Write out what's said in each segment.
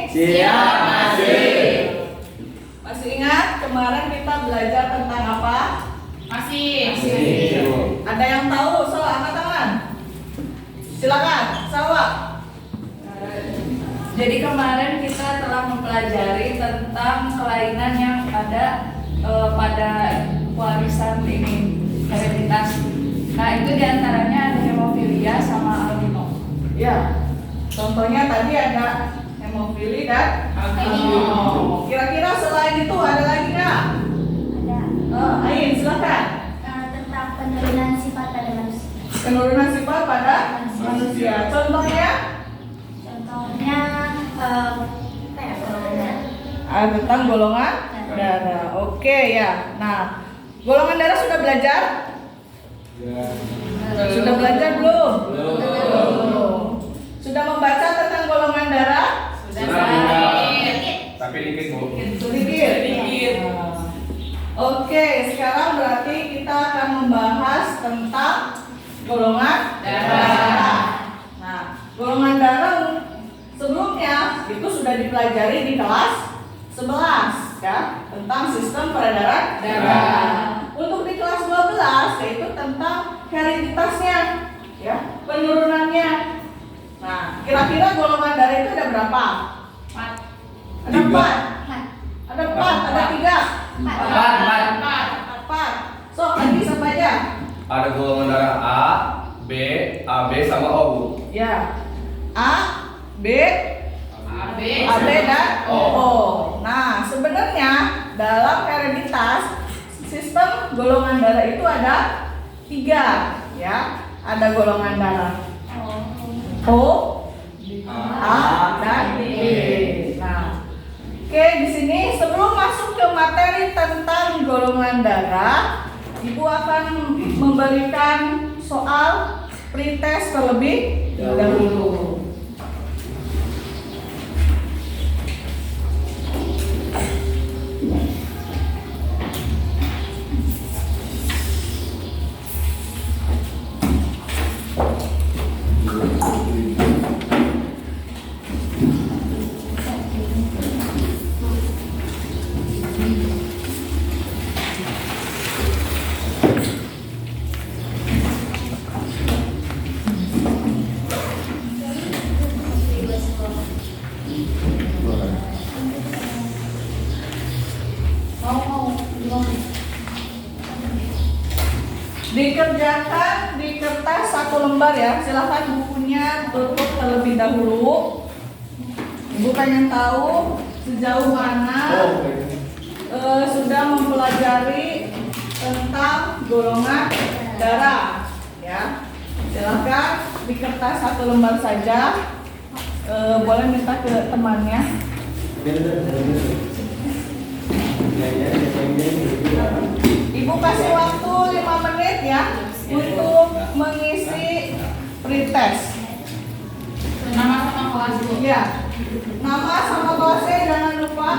Siap, masih. Masih ingat kemarin kita belajar tentang apa? Masih. Ada yang tahu? So, angkat tangan. Silakan, Salwa. Jadi kemarin kita telah mempelajari tentang kelainan yang ada pada warisan ini, hereditas. Nah itu diantaranya ada hemofilia sama albino. Ya, contohnya tadi ada hemofili dan Albino. Kira-kira selain itu ada lagi nggak? Ada Ain, silakan. tentang penurunan sifat pada manusia. Penurunan sifat pada manusia. Contohnya Contohnya apa ya, golongan ada tentang golongan darah. Oke ya. Nah, golongan darah sudah belajar? Sudah belajar belum? Belum. Sudah membaca tentang golongan darah? Tapi dikit, Bu. Sedikit. Oke, sekarang berarti kita akan membahas tentang golongan darah. Nah, golongan darah sebelumnya itu sudah dipelajari di kelas 11 ya, tentang sistem peredaran darah. Untuk di kelas 12 yaitu tentang hereditasnya ya, penurunannya. Nah, kira-kira golongan darah itu ada berapa? Ada 4. Ada 4, ada 3. Empat. So, lagi siapa aja? Ada golongan darah A, B, AB sama O, Bu. Ya. A, B, AB. AB dan O. Nah, sebenarnya dalam hereditas sistem golongan darah itu ada 3 ya. Ada golongan darah O, A, dan B. Nah, oke, di sini sebelum masuk ke materi tentang golongan darah, Ibu akan memberikan soal pretest terlebih dahulu. Dikerjakan di kertas 1 lembar ya. Silahkan bukunya tutup terlebih dahulu. Ibu pengen tahu sejauh mana sudah mempelajari tentang golongan darah ya. Silahkan di kertas 1 lembar saja. Boleh minta ke temannya. Ibu kasih waktu 5 menit ya untuk mengisi pretest. Nama sama kelas, Bu. Ya, nama sama kelasnya jangan lupa.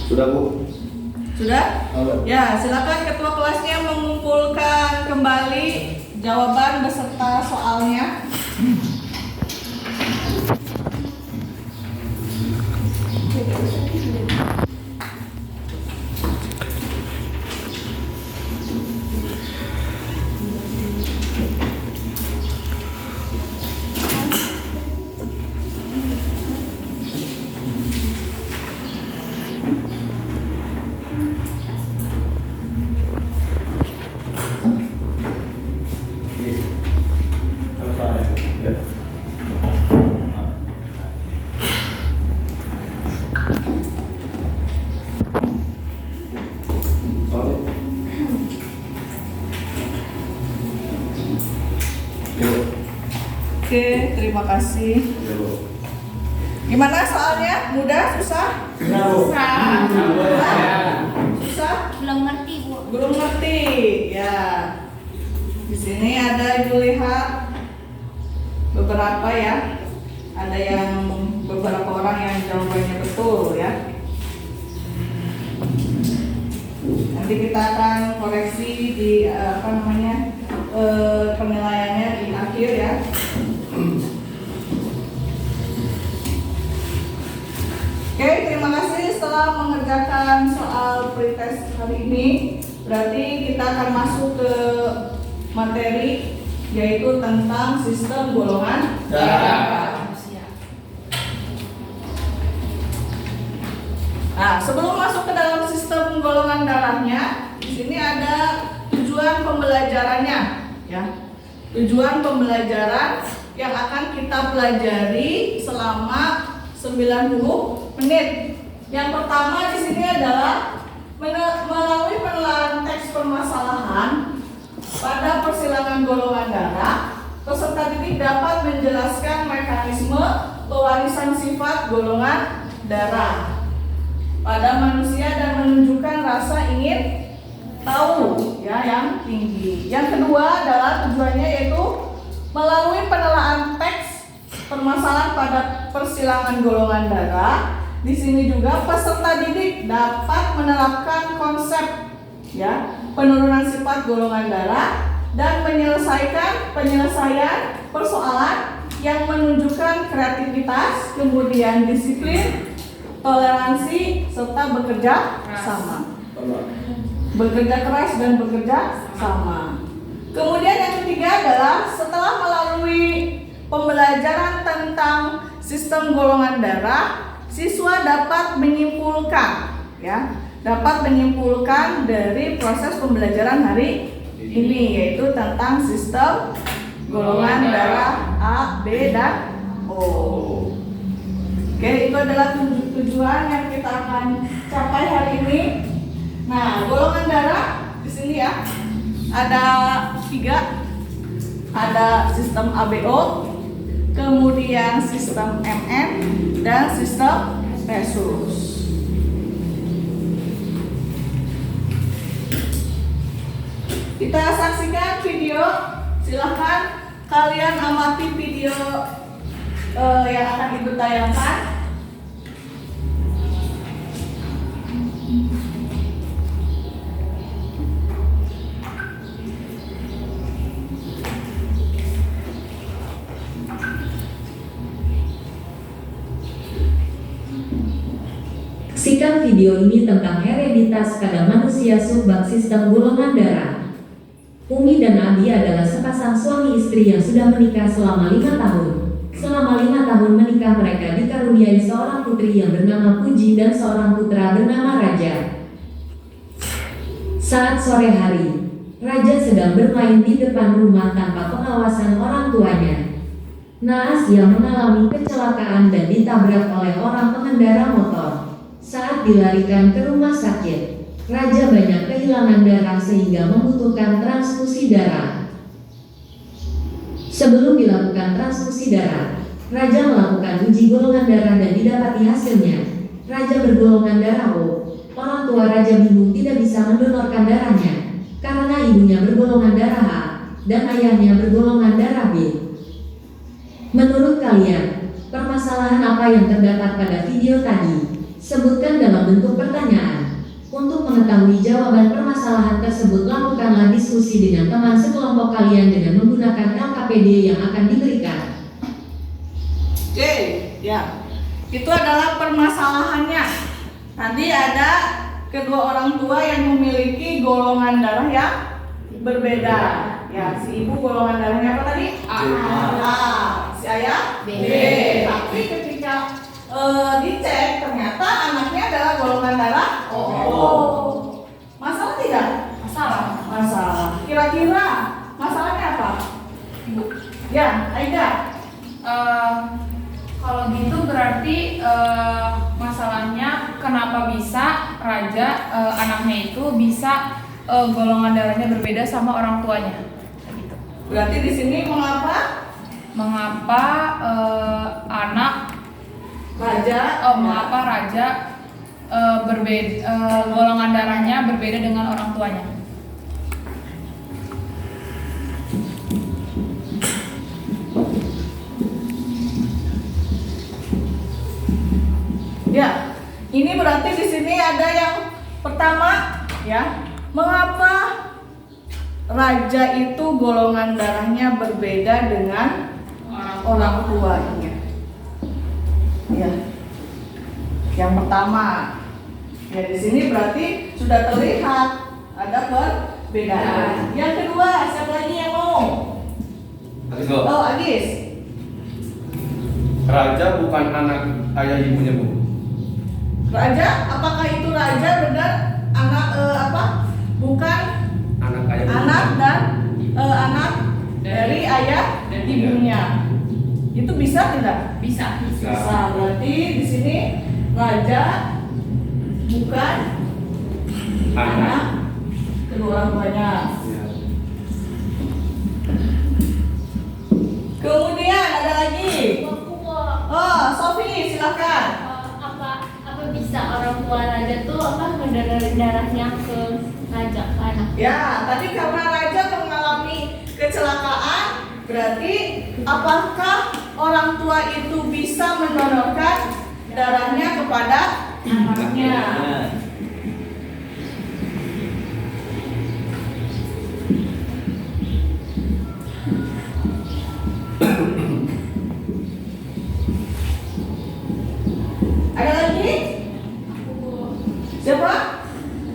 Sudah Bu? Sudah? Sudah. Ya, silakan ketua kelasnya mengumpulkan kembali jawaban beserta soalnya. Oke, terima kasih. Gimana soalnya? Mudah? Susah? Susah. Susah? Belum ngerti, Bu. Belum ngerti. Ya. Di sini ada, Ibu lihat beberapa ya. Ada yang beberapa orang yang jawabannya betul ya. Nanti kita akan koreksi di penilaiannya di akhir ya. Oke, terima kasih. Setelah mengerjakan soal pretest hari ini, berarti kita akan masuk ke materi, yaitu tentang sistem golongan darah. Nah, sebelum masuk ke dalam sistem golongan darahnya, di sini ada tujuan pembelajarannya, ya. Tujuan pembelajaran yang akan kita pelajari selama 90 menit. Yang pertama di sini adalah melalui penilaian teks permasalahan pada persilangan golongan darah, peserta didik dapat menjelaskan mekanisme pewarisan sifat golongan darah pada manusia dan menunjukkan rasa ingin tahu ya yang tinggi. Yang kedua adalah tujuannya yaitu melalui penilaian teks permasalahan pada persilangan golongan darah. Di sini juga peserta didik dapat menerapkan konsep ya penurunan sifat golongan darah dan penyelesaian persoalan yang menunjukkan kreativitas, kemudian disiplin, toleransi, serta bekerja sama. Bekerja keras dan bekerja sama. Kemudian yang ketiga adalah setelah melalui pembelajaran tentang sistem golongan darah, siswa dapat menyimpulkan dari proses pembelajaran hari ini, yaitu tentang sistem golongan darah A, B, dan O. Oke, itu adalah tujuan yang kita akan capai hari ini. Nah, golongan darah di sini ya ada 3, ada sistem ABO, kemudian sistem MN, dan sistem Rhesus. Kita saksikan video, silahkan kalian amati video yang akan Ibu tayangkan. Saksikan video ini tentang hereditas pada manusia subbab sistem golongan darah. Umi dan Abi adalah sepasang suami istri yang sudah menikah selama 5 tahun. Selama 5 tahun menikah mereka dikaruniai seorang putri yang bernama Puji dan seorang putra bernama Raja. Saat sore hari, Raja sedang bermain di depan rumah tanpa pengawasan orang tuanya. Naas yang mengalami kecelakaan dan ditabrak oleh orang pengendara motor. Saat dilarikan ke rumah sakit, Raja banyak kehilangan darah sehingga membutuhkan transfusi darah. Sebelum dilakukan transfusi darah, Raja melakukan uji golongan darah dan didapati hasilnya. Raja bergolongan darah O. Orang tua Raja bingung tidak bisa mendonorkan darahnya karena ibunya bergolongan darah A dan ayahnya bergolongan darah B. Menurut kalian, permasalahan apa yang terdapat pada video tadi? Sebutkan dalam bentuk pertanyaan. Untuk mengetahui jawaban permasalahan tersebut, lakukanlah diskusi dengan teman sekelompok kalian dengan menggunakan LKPD yang akan diberikan. Oke, ya. Itu adalah permasalahannya. Tadi ada kedua orang tua yang memiliki golongan darah yang berbeda. Ya, si ibu golongan darahnya apa tadi? A. Si ayah B. Tapi ketika dicek ternyata anaknya adalah golongan darah O. Masalah tidak? Masalah. Kira-kira masalahnya apa? Ya, Aida. Kalau gitu berarti masalahnya kenapa bisa Raja anaknya itu bisa golongan darahnya berbeda sama orang tuanya? Gitu. Berarti di sini mengapa Anak Raja mengapa Raja berbeda golongan darahnya berbeda dengan orang tuanya? Ya, ini berarti di sini ada yang pertama, ya, mengapa Raja itu golongan darahnya berbeda dengan orang tuanya? Ya, yang pertama, ya di sini berarti sudah terlihat ada perbedaan. Yang kedua, siapa lagi yang mau? Agis. Oh, Agis. Raja bukan anak ayah ibunya, Bu. Raja, apakah itu Raja benar anak bukan Anak ayah ibunya. anak dan anak dari ayah dan ibunya? Itu bisa tidak? Bisa. Bisa. Berarti di sini Raja bukan anak kedua orang tuanya. Ya. Kemudian ada lagi. Oh, Sofi, silakan. Apa bisa orang tua Raja tuh mendonorin darahnya ke Raja ke anak? Ya, tadi karena Raja mengalami kecelakaan, berarti apakah orang tua itu bisa mendonorkan darahnya kepada anaknya? Ada lagi? Siapa?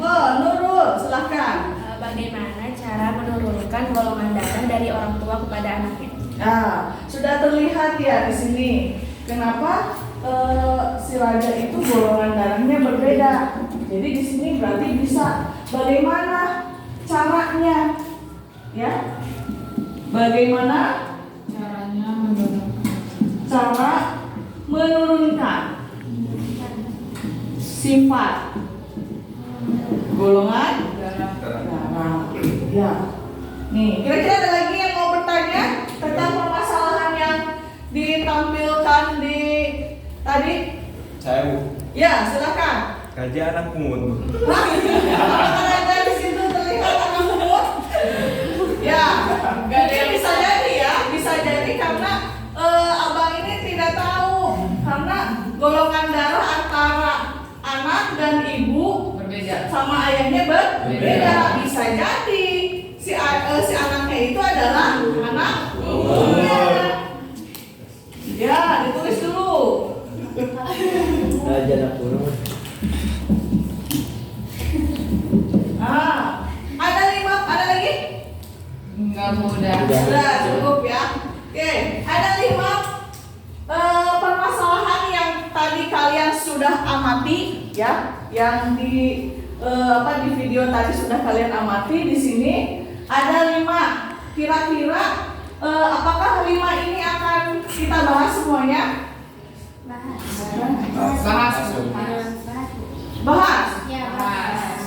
Oh, Nurul, silahkan. Bagaimana cara menurunkan golongan darah dari orang tua kepada anaknya? Nah, sudah terlihat ya di sini. Kenapa si Raja itu golongan darahnya berbeda? Jadi di sini berarti bisa. Bagaimana caranya? Ya, bagaimana Caranya mendonorkan. cara menurunkan sifat golongan darah? Ya. Nih, kira-kira ada lagi yang mau bertanya tentang permasalahan yang ditampilkan di tadi? Saya Bu. Ya, silakan. Raja anak pungut. Hah? Apakah ada di situ terlihat anak umur? Ya, mungkin bisa jadi ya, bisa jadi karena abang ini tidak tahu karena golongan darah antara anak dan ibu Berbeda. sama ayahnya berbeda. Bisa jadi si anaknya itu adalah anak ibunya. Ya, ditulis dulu. Raja anak pungut. Ada 5, ada lagi? Enggak mudah. Sudah cukup ya. Oke, ada 5 kalian sudah amati ya, yang di di video tadi sudah kalian amati. Di sini ada 5. Kira-kira apakah 5 ini akan kita bahas semuanya? Bahas.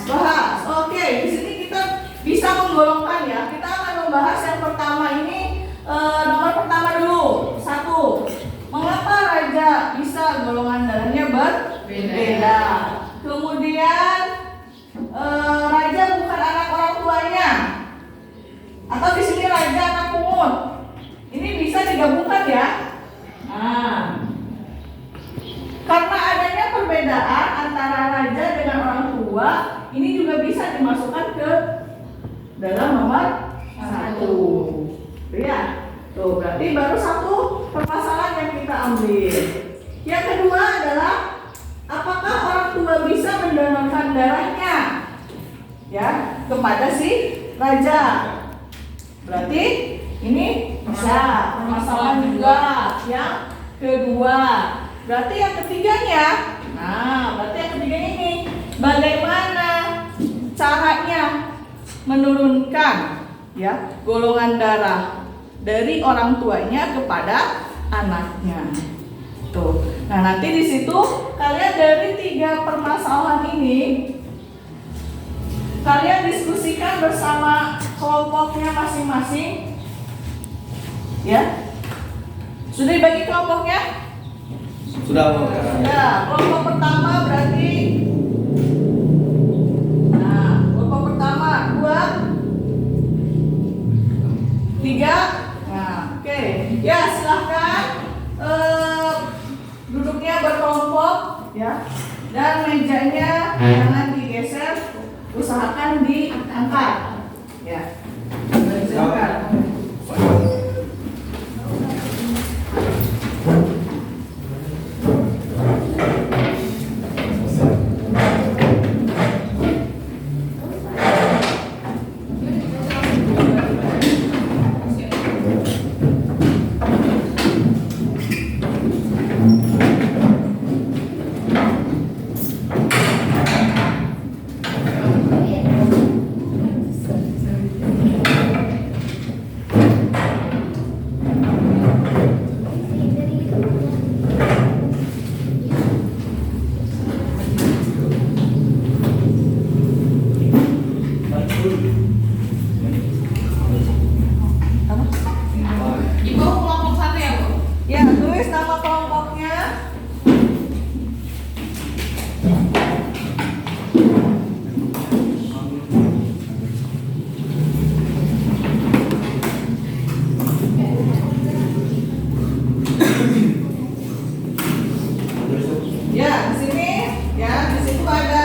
Bahas. Oke, di sini kita bisa menggolongkan ya. Kita akan membahas yang pertama ini, nomor pertama dulu. 1. Mengapa raja bisa golongan darahnya berbeda? Kemudian raja bukan anak orang tuanya. Atau di sini raja anak pungut. Ini bisa digabungkan ya. Nah, karena adanya perbedaan antara raja dengan orang tua, ini juga bisa dimasukkan ke dalam nomor 1. Ya, tuh berarti baru 1 permasalahan yang kita ambil. Yang kedua adalah apakah orang tua bisa mendonorkan darahnya ya kepada si raja? Berarti ini bisa permasalahan juga. Yang kedua, berarti yang ketiganya, berarti yang ketiganya ini bagaimana caranya menurunkan ya golongan darah dari orang tuanya kepada anaknya. Tuh. Nah, nanti di situ kalian dari 3 permasalahan ini kalian diskusikan bersama kelompoknya masing-masing. Ya. Sudah dibagi kelompoknya? Sudah, Bu. Ya, kelompok pertama berarti kelompok pertama 2 3. Nah, oke. Ya, silahkan duduknya berkelompok ya. Dan mejanya jangan digeser, usahakan diangkat. Ya. Silakan. Ibu kelompok 1 ya, Bu? Ya, tulis nama kelompoknya. Ya, di sini ya, di situ ada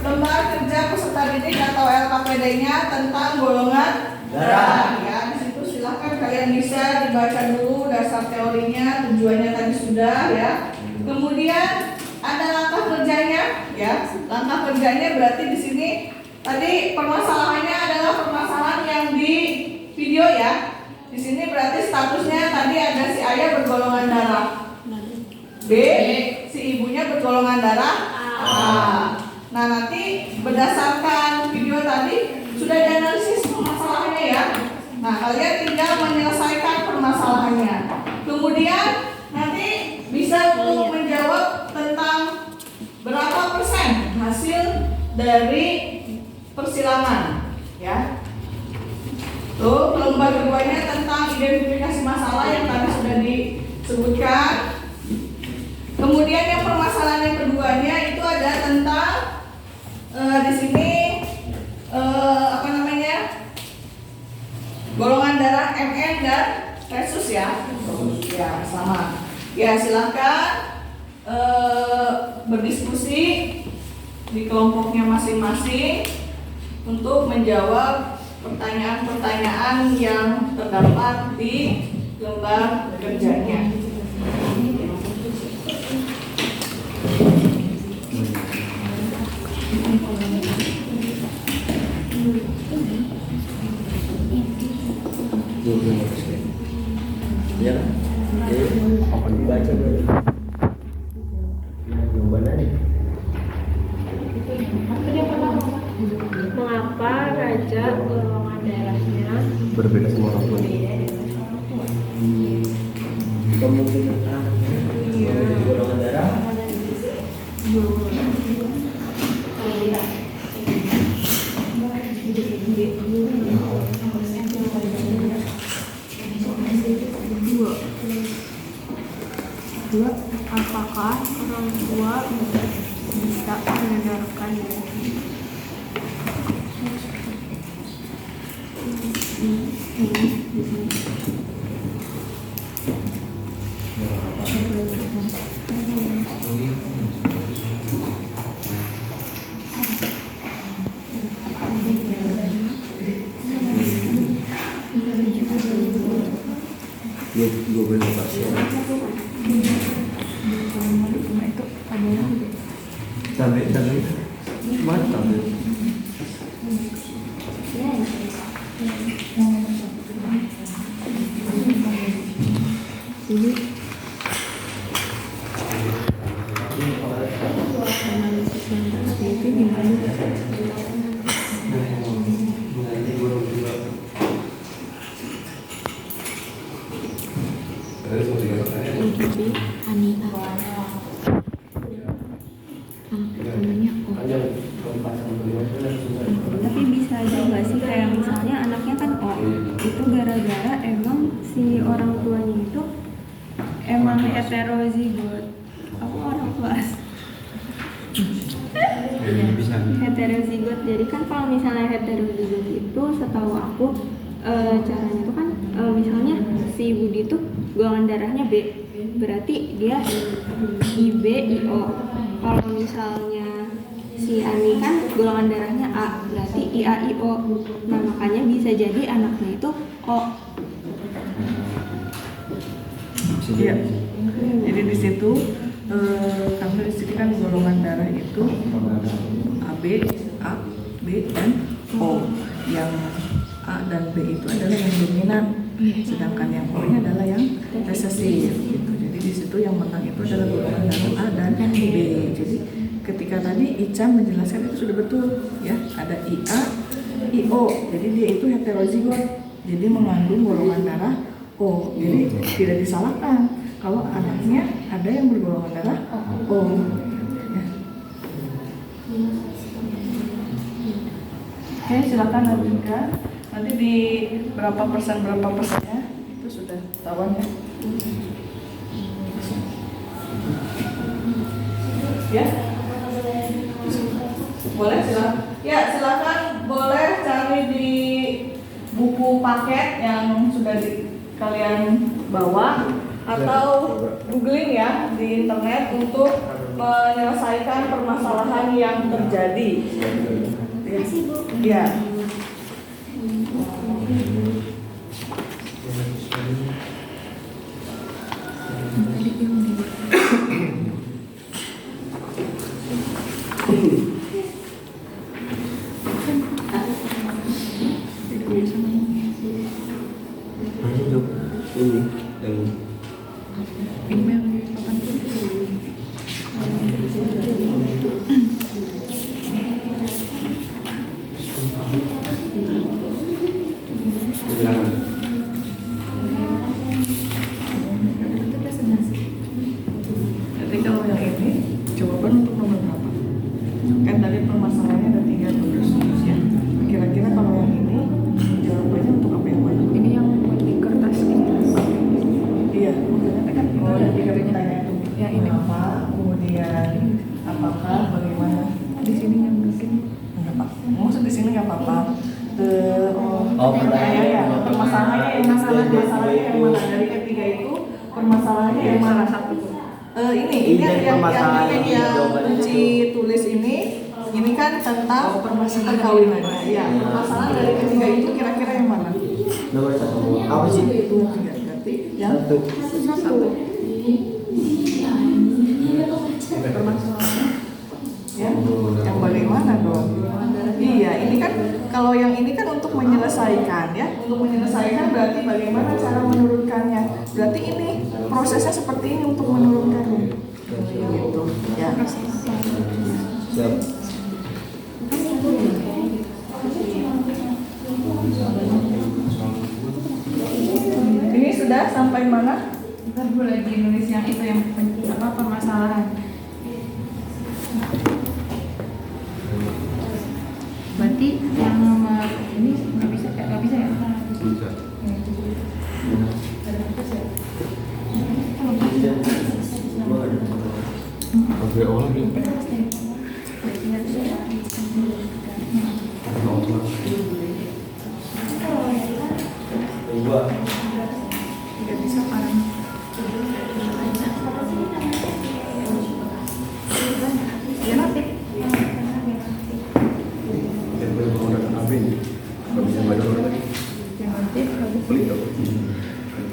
lembar kerja peserta didik atau LKPD-nya tentang golongan darah. Ya, di situ silahkan kalian bisa dibaca dulu dasar teorinya, tujuannya tadi sudah ya. Kemudian ada langkah kerjanya ya. Langkah kerjanya berarti di sini tadi permasalahannya adalah permasalahan yang di video ya. Di sini berarti statusnya tadi ada si ayah bergolongan darah B, si ibunya bergolongan darah A. Nah, nanti berdasarkan video tadi sudah dianalisis permasalahannya ya. Nah, kalian tinggal menyelesaikan permasalahannya. Kemudian nanti bisa untuk menjawab tentang berapa persen hasil dari persilangan ya. Tuh, lembar keduanya tentang identifikasi masalah yang tadi sudah disebutkan. Kemudian yang permasalahan yang keduanya itu ada tentang di sini golongan darah MN dan resus ya. Ya, sama. Ya, silahkan berdiskusi di kelompoknya masing-masing untuk menjawab pertanyaan-pertanyaan yang terdapat di lembar kerjanya. Ya, apa dibaca dulu? juga golongan darahnya Berbeda sama orang tua. beda dengan orang tua. Kemungkinan golongan darah. Dua, apakah orang tua bisa mendonorkan darah? Gue boleh pasien. Tablet. Mana tablet? Tapi bisa juga sih kayak misalnya anaknya kan itu gara-gara emang si orang tuanya itu emang heterozigot. Aku orang tua heterozigot. Jadi kan kalau misalnya heterozigot itu setahu aku caranya itu kan misalnya si Budi tuh golongan darahnya B, berarti dia IB IO. Kalau misalnya si Ani kan golongan darahnya A, berarti IAIO. Nah makanya bisa jadi anaknya itu O. Iya. Jadi di situ karena di sini kan golongan darah itu AB, A, B dan O. Yang A dan B itu adalah yang dominan, sedangkan yang O-nya adalah yang resesif. Gitu. Jadi di situ yang menang itu adalah golongan darah A dan B. Jadi ketika tadi Ica menjelaskan itu sudah betul, ya. Ada IA, IO. Jadi dia itu heterozigot. Jadi mengandung golongan darah O. Jadi tidak disalahkan kalau anaknya ada yang bergolongan darah O. Ya. Oke, silakan lanjutkan. Nanti di berapa persennya itu sudah ketahuan ya. Ya. Boleh silakan. Ya, silakan boleh cari di buku paket yang sudah kalian bawa atau googling ya di internet untuk menyelesaikan permasalahan yang terjadi. Ya. Jadi kalau yang ini jawaban untuk nomor berapa? Kan tadi permasalahannya ada 3 terus ya. Kira-kira kalau yang ini jawabannya untuk apa yang mana? Ini yang di kertas ini. Iya, maksudnya kan ada 3 pertanyaan itu. Ya, ini. Apa, kemudian apakah, bagaimana? Di sini yang mungkin enggak apa. Maksud di sini enggak apa-apa. Pertanyaannya ya, permasalahannya yang mana? Dari ketiga itu permasalahannya yang mana? Satu. Ini yang Uci tulis ini kan tentang perkawinannya. Ya, permasalahan dari ketiga itu kira-kira yang mana? Nomor 1. Apa sih? Itu berarti yang satu. Permasalahan. Ya, yang bagaimana dong? Iya, ini kan kalau yang ini kan untuk menyelesaikan ya, untuk menyelesaikan berarti bagaimana cara menurunkannya? Berarti ini prosesnya seperti ini untuk menurunkannya. Gitu, ya. Siap. sampai mana? Ntar gue lagi nulis yang itu yang permasalahan. Berarti yang nomor ini nggak bisa ya? Bisa. Oke, orang ini. Tidak bisa kan? Genotik. Genotik.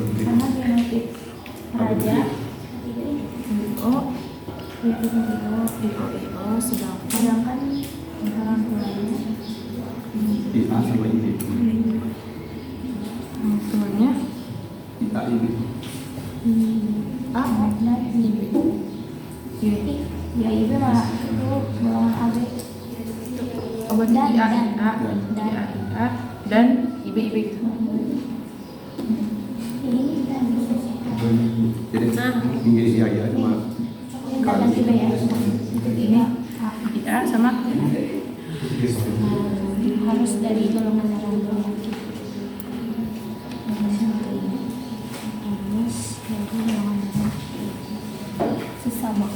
Karena genotik raja sedangkan orang tuanya IA sama ini. Tuanya IA ini. A dan IB. Ya IB malah itu golongan AB. berarti Dan, IA, dan. IA, Dan. IA, dan IB gitu. Ini kita bisa Jadi ini IA cuma dan IB ya. Ini IA sama Harus dari golongan darah dulu. Harus dari golongan darah sesama.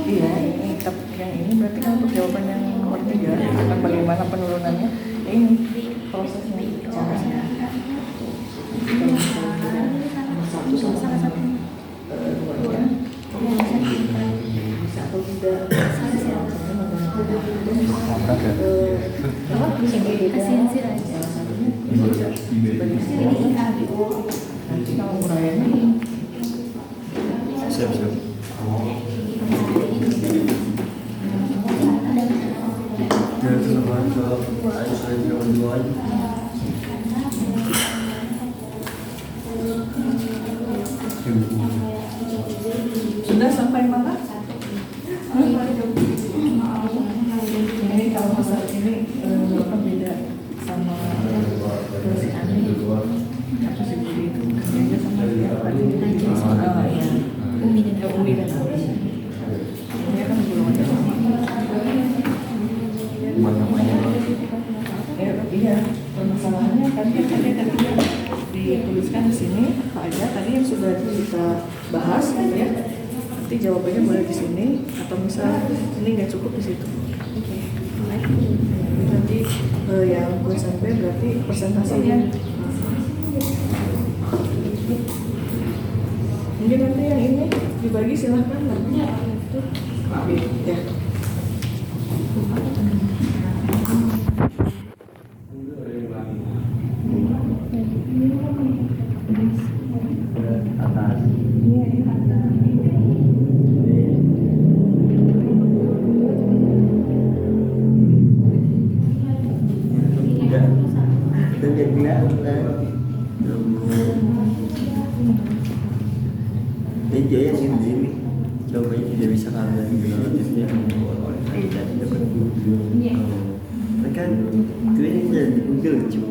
Iya, ini tab yang ini berarti kan untuk jawaban yang nomor 3 tentang bagaimana penurunannya. Ya ini prosesnya caranya. Satu sama salah satu. Bisa atau tidak? Kasihan si raja. Nanti kalau uraiannya Siap. Ya, itu sama soal dua. sudah sampai mana? Ini kalau masalah ini apa beda sama si Ani apa sih Budi itu kerjanya sama dia tadi ya Umi dan Abi dia kan golongan sama ya iya permasalahannya kan tadi dituliskan di sini apa aja tadi yang sudah kita bahas gitu ya. Nanti jawabannya boleh di sini atau misal ini nggak cukup di situ. Nanti yang question B berarti presentasinya. Mungkin nanti yang ini dibagi silahkan namanya itu. Ya. Atas. Ini yang sini coba tidak bisa kalian relatifnya tidak dapat kan ini jadi lucu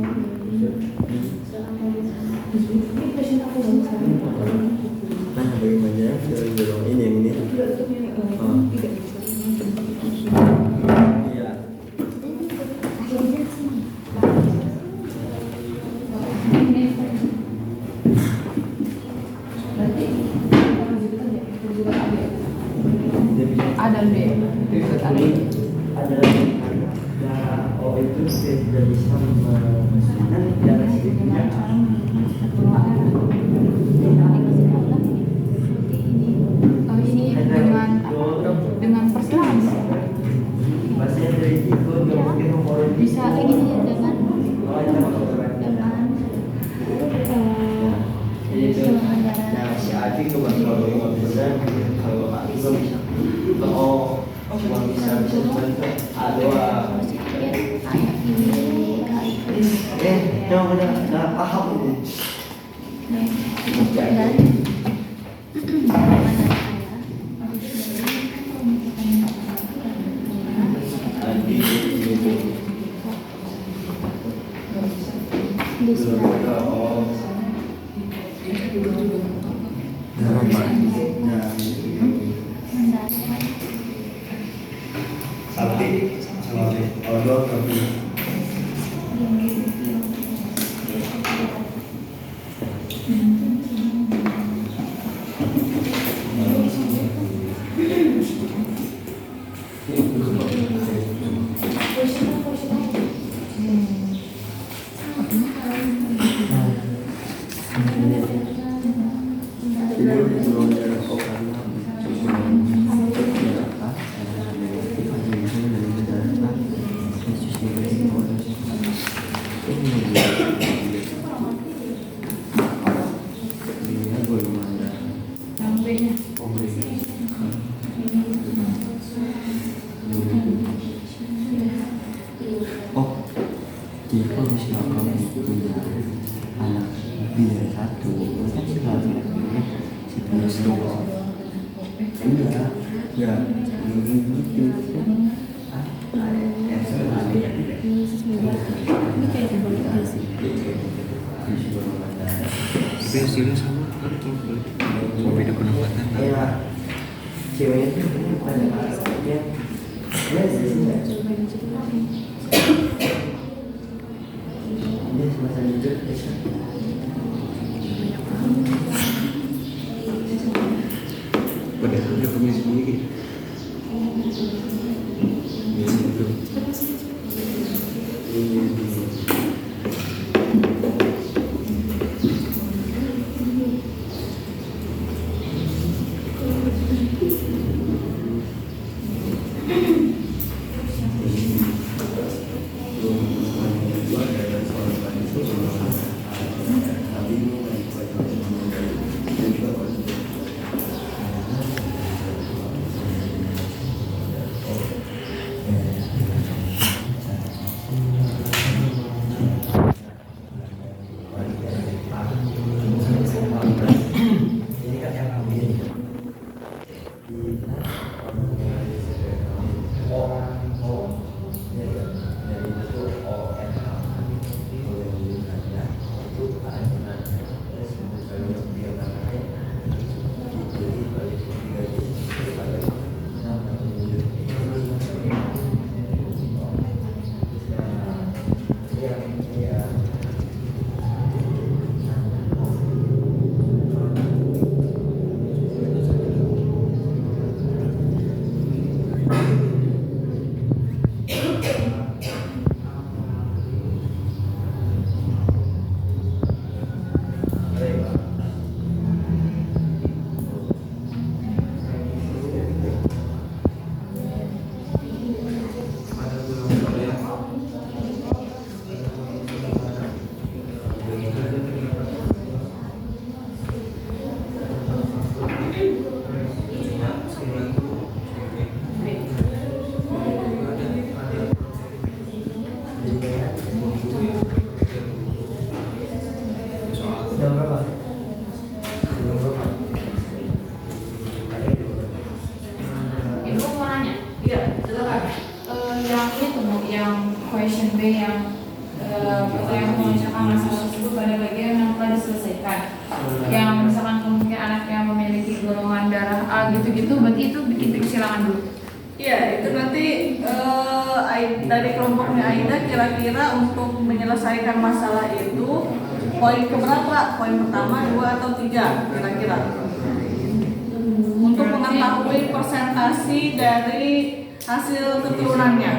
nah bagaimana dorong ini yang ini iya A dan B. ada oh itu tidak bisa memasukkan darah sedikitnya Ini dengan persilangan masih ada itu Bisa kayak gini ya dengan golongan darah. nah si Adi kebetulan kalau Pak Adi bisa cuma bisa bantu ada coba udah paham ini Dan golongan darah saya Sakti sama Allah tapi jika misalkan punya anak lebih dari satu, kan sebenarnya sebenarnya enggak prinsipnya sama atau berbeda penempatan? ya ceweknya itu pada asalnya ya sih enggak dia semasa hidup Padahal udah punya sendiri. Ya, itu. Ibu mau nanya? Iya, silakan. Yang itu Bu, yang question B yang yang mengerjakan masalah tersebut pada bagian yang telah diselesaikan. Yang misalkan kemungkinan anak yang memiliki golongan darah A gitu-gitu, berarti itu bikin silangan dulu. Iya, itu nanti dari kelompoknya Aida kira-kira untuk menyelesaikan masalah itu poin keberapa? Poin pertama, 2 atau 3 kira-kira? Untuk mengetahui persentasi dari hasil keturunannya.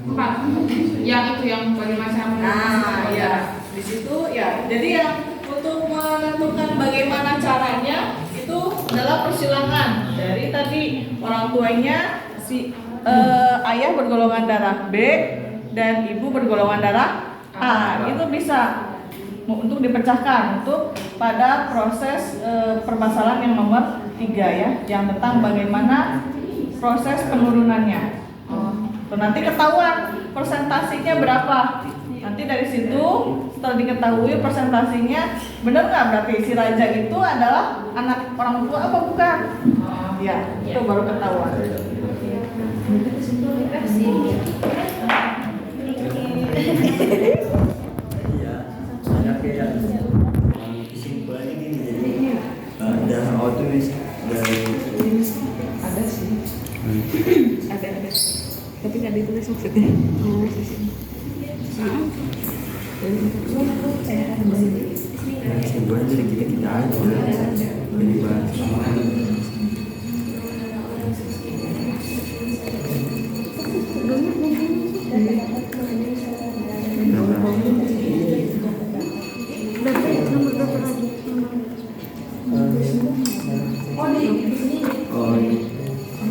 4. Yang itu yang bagaimana cara Nah, ya di situ ya. Jadi yang untuk menentukan bagaimana caranya itu adalah persilangan dari tadi orang tuanya si ayah bergolongan darah B dan ibu bergolongan darah A. Itu bisa untuk dipecahkan untuk pada proses permasalahan yang nomor 3 ya, yang tentang bagaimana proses penurunannya. Nanti ketahuan persentasinya berapa. Nanti dari situ setelah diketahui persentasinya benar nggak, berarti si Raja itu adalah anak orang tua apa bukan? Ya, itu baru ketahuan. maksudnya. Sebuah dari kita aja dari bahasa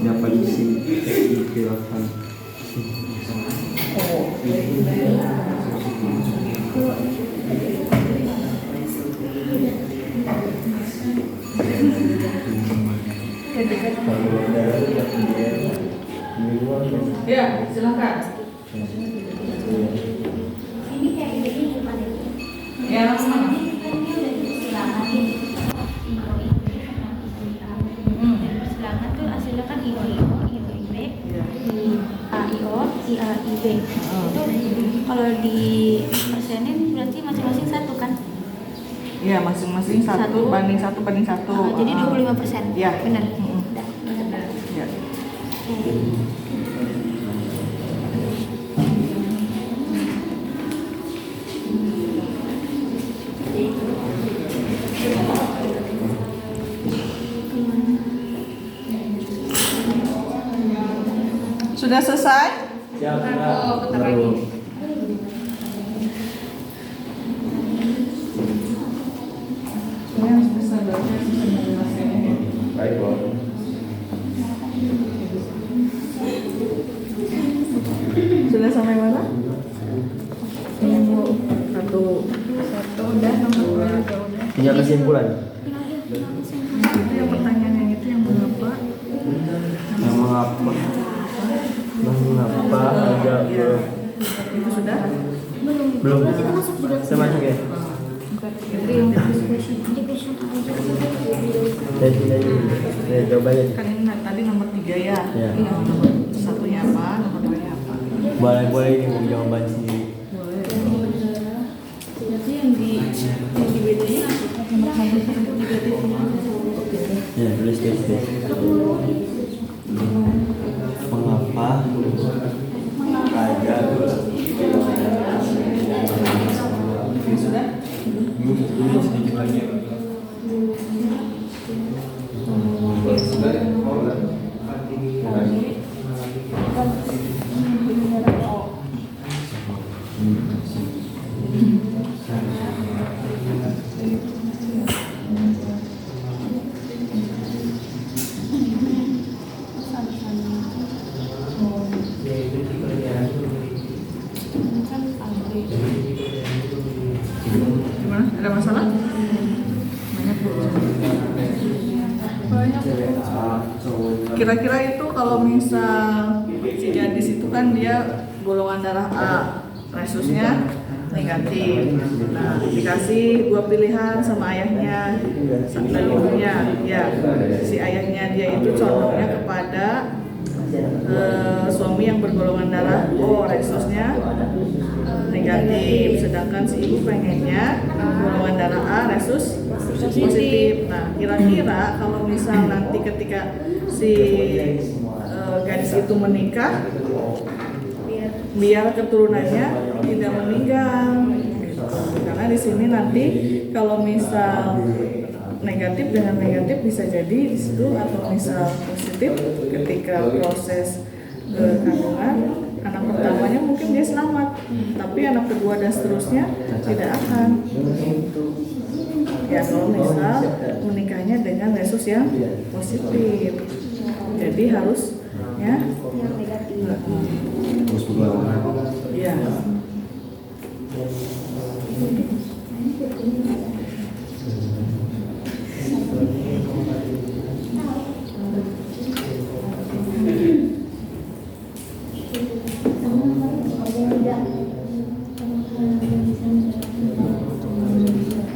dapat isi dipilihkan. Ya, silakan. Ini kayak gini bukan ini. Ya, sama. Ini udah disilakan nih. Silakan tuh hasilnya kan IO, IB, AIO, IAIB. Itu kalau di persenin berarti masing-masing satu kan? Iya, masing-masing satu banding satu. Jadi 25%. Iya. Benar. Ya. Sudah selesai? Bentar lagi. Baik, Bu. Sudah sampai mana? Satu. Udah nomor 2 udah. Punya kesimpulan. Itu yang pertanyaan yang itu yang mengapa? Mengapa agak Itu sudah? belum saya masuk ya. Saya coba ya. Kan ini tadi nomor 3 ya. Ya. Nomor satunya apa? Nomor 2-nya apa? Boleh ini mau jawaban sendiri. Berarti yang di bedain Ya, tulis. Mengapa agak Sudah? Sedikit lagi. Sudah, mau nggak? Gimana? Ada masalah? Kira-kira itu kalau misal si gadis itu kan dia golongan darah A, resusnya negatif. Nah, dikasih 2 pilihan sama ayahnya dan ibunya. Ya, si ayahnya dia itu condongnya kepada suami yang bergolongan darah O, resusnya negatif, sedangkan si ibu pengennya golongan darah A, resus positif. Nah, kira-kira kalau misal nanti ketika si gadis itu menikah, biar keturunannya tidak meninggal, karena di sini nanti kalau misal negatif dengan negatif bisa jadi di situ, atau misal positif ketika proses kandungan anak pertamanya mungkin dia selamat, tapi anak kedua dan seterusnya tidak akan. Ya, kalau misal menikahnya dengan resus yang positif, jadi harusnya Yang negatif. ya.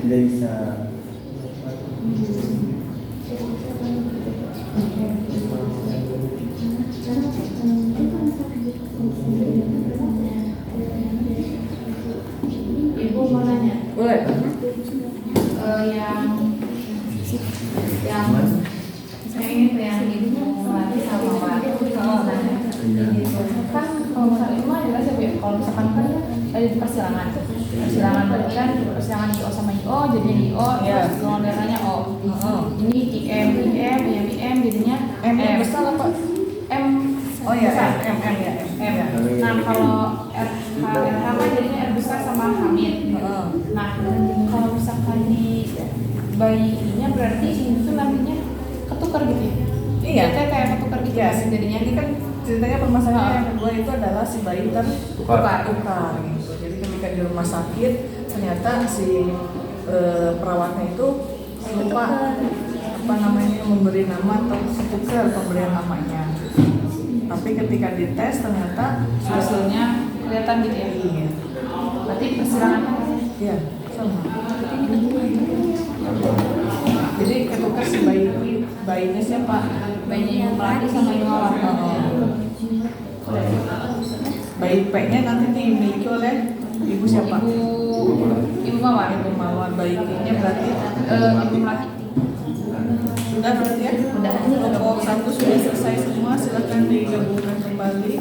Tidak bisa. Ibu mau nanya. Boleh. Yang saya ini tuh yang ibu melatih sama waktu kan kalau misalnya ibu kalau misalkan kan di persilangan berarti kan persilangan IO sama IO jadinya IO terus golongan darahnya O. Ini IM jadinya M besar apa M besar M ya M. Nah kalau RH kan jadinya R besar sama hamil. Nah kalau misalkan di bayinya berarti ini tuh lambungnya ketukar gitu ya? Iya, kayak ketukar gitu ya. Jadinya ini kan ceritanya permasalahan yang kedua itu adalah si bayi tertukar gitu. Jadi ketika di rumah sakit ternyata si perawatnya itu lupa apa namanya memberi nama atau tukar pemberian namanya. Tapi ketika dites ternyata hasilnya kelihatan gitu ya. Iya. Berarti persilangannya iya sama. Jadi ketukar si bayinya siapa? Bayinya yang melati sama yang mawar. Bayi P-nya nanti dimiliki oleh ibu siapa? Ibu mawar. Ibu mawar. Bayi Q-nya berarti ibu melati. Sudah berarti ya? Sudah. Kelompok 1 sudah selesai semua. Silakan digabungkan kembali.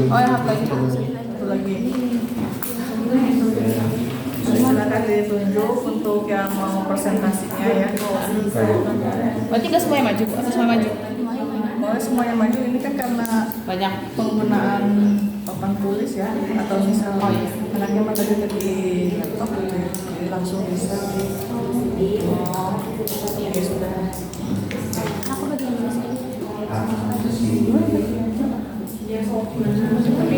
Oh ya, satu lagi. Silakan ditunjuk untuk yang mau presentasinya ya. Berarti nggak semuanya maju atau semua maju? Boleh semuanya maju. Ini kan karena banyak penggunaan papan tulis ya, atau misal anaknya mah tadi laptop gitu ya, jadi langsung bisa. Oke sudah. Aku bagian nulis ini. Tapi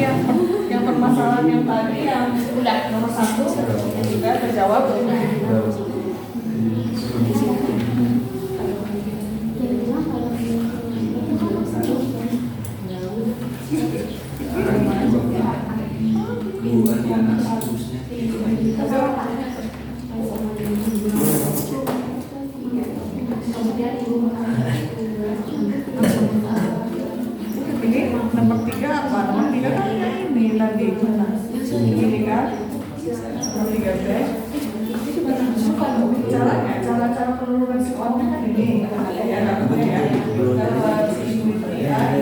yang permasalahan yang tadi yang udah nomor 1 sudah terjawab. Ini nomor 3 apa? Nomor 3 kan ini tadi ini kan nomor 3B. Cara penurunan skornya kan ini ya namanya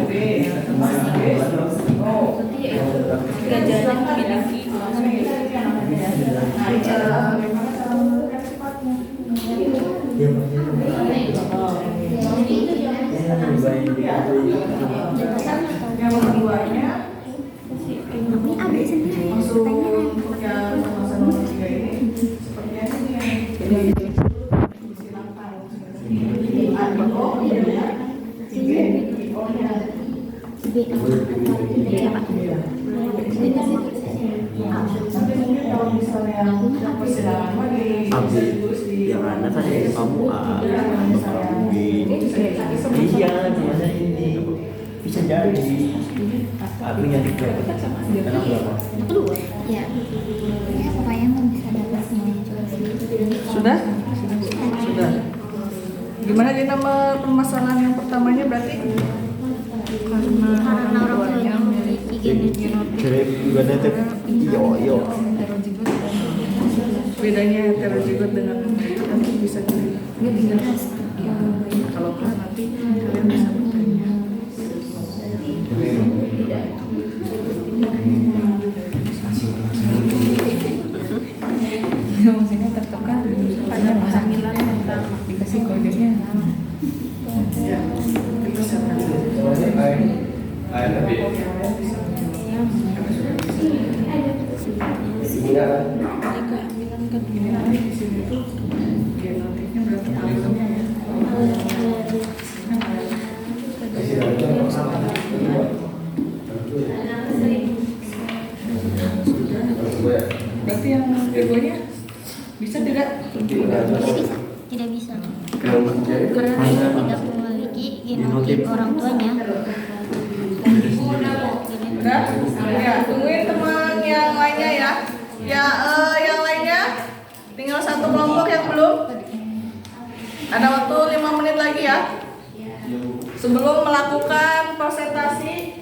B. Ganjaran memiliki yang keduanya langsung untuk yang permasalahan nomor 3 ini seperti ini. Nanti mungkin kalau misalnya persilangan di yang ada kan kamu iya gimana ini bisa jadi aku yang tiga kenapa berapa ya pokoknya mau bisa dapat semuanya sudah gimana jadi nama permasalahan yang pertamanya berarti karena orang tua yang memiliki genotipe genetik yo bedanya heterozigot dengan homozigot nanti bisa dilihat. Kalau nanti kalian bisa bertanya. Maksudnya tertukar pada kehamilan tentang dikasih kodenya. Ya, bisa di sini tuh genotipnya berarti alumnya ya. Berarti yang keduanya bisa tidak? tidak bisa karena tidak memiliki genotip orang tuanya. Udah? Ya, tungguin teman yang lainnya ya. Ya, yang lainnya tinggal satu kelompok yang belum. Ada waktu 5 menit lagi ya. Sebelum melakukan presentasi,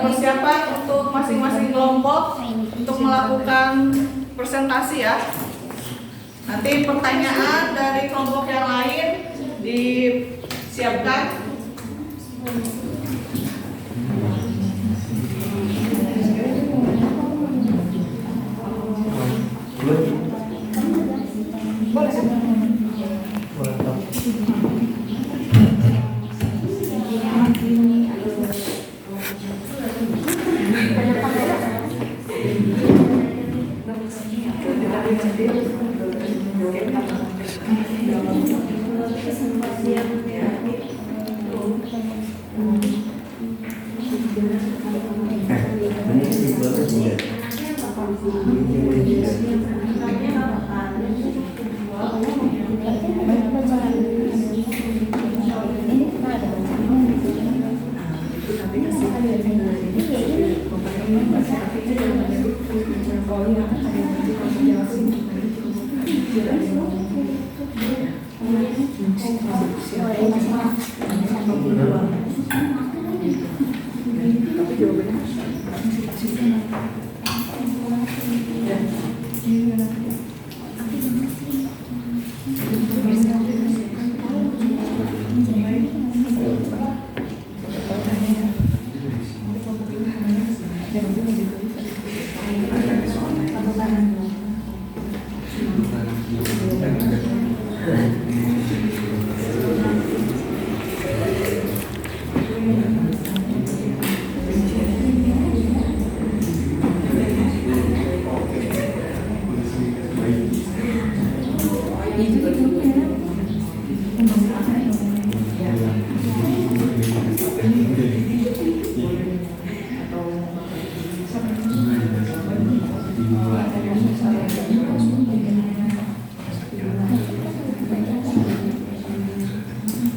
persiapan untuk masing-masing kelompok untuk melakukan presentasi ya. Nanti pertanyaan dari kelompok yang lain disiapkan.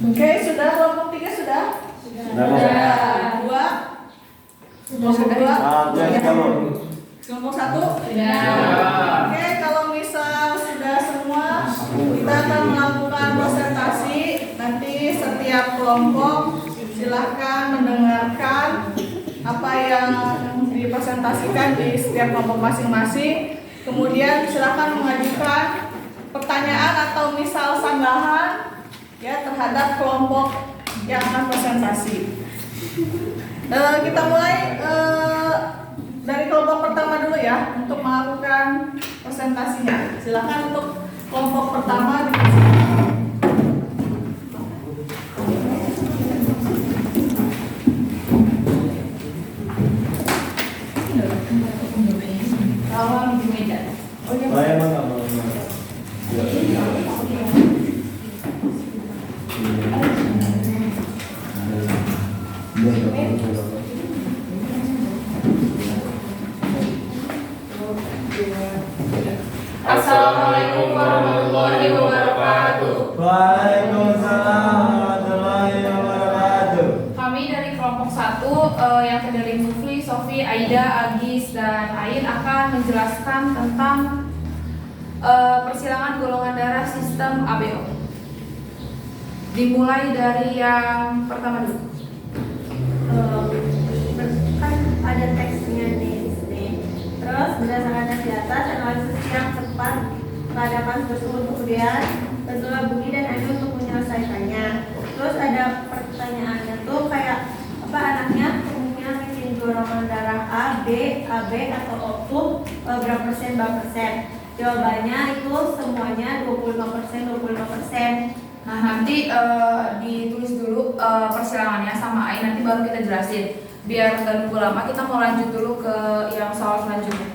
Oke, sudah kelompok 3 sudah? Sudah. Dua. Kelompok 2. Kelompok 1? Oke, kalau misal sudah semua, kita akan melakukan presentasi. Nanti setiap kelompok silahkan mendengarkan apa yang dipresentasikan di setiap kelompok masing-masing. Kemudian silahkan mengajukan pertanyaan atau misal sanggahan ya terhadap kelompok yang akan presentasi. Kita mulai dari kelompok pertama dulu ya untuk melakukan presentasinya. Silakan untuk kelompok pertama di sini. Awal di meja. Assalamualaikum warahmatullahi wabarakatuh. Waalaikumsalam warahmatullahi wabarakatuh. Kami dari kelompok 1 yang terdiri Mufli, Sofi, Aida, Agis, dan Ain akan menjelaskan tentang persilangan golongan darah sistem ABO. Dimulai dari yang pertama dulu. Kan ada teksnya nih di sini. Terus berdasarkan yang di atas, analisis yang cepat terhadap tersebut, kemudian tentulah Budi dan Adi untuk menyelesaikannya. Terus ada pertanyaannya tuh kayak apa anaknya umumnya bikin golongan darah A, B, AB atau O tuh berapa persen, berapa persen? Jawabannya itu semuanya 25%. Nah nanti ditulis dulu persilangannya sama Ain, nanti baru kita jelasin. Biar nggak nunggu lama, kita mau lanjut dulu ke yang soal selanjutnya.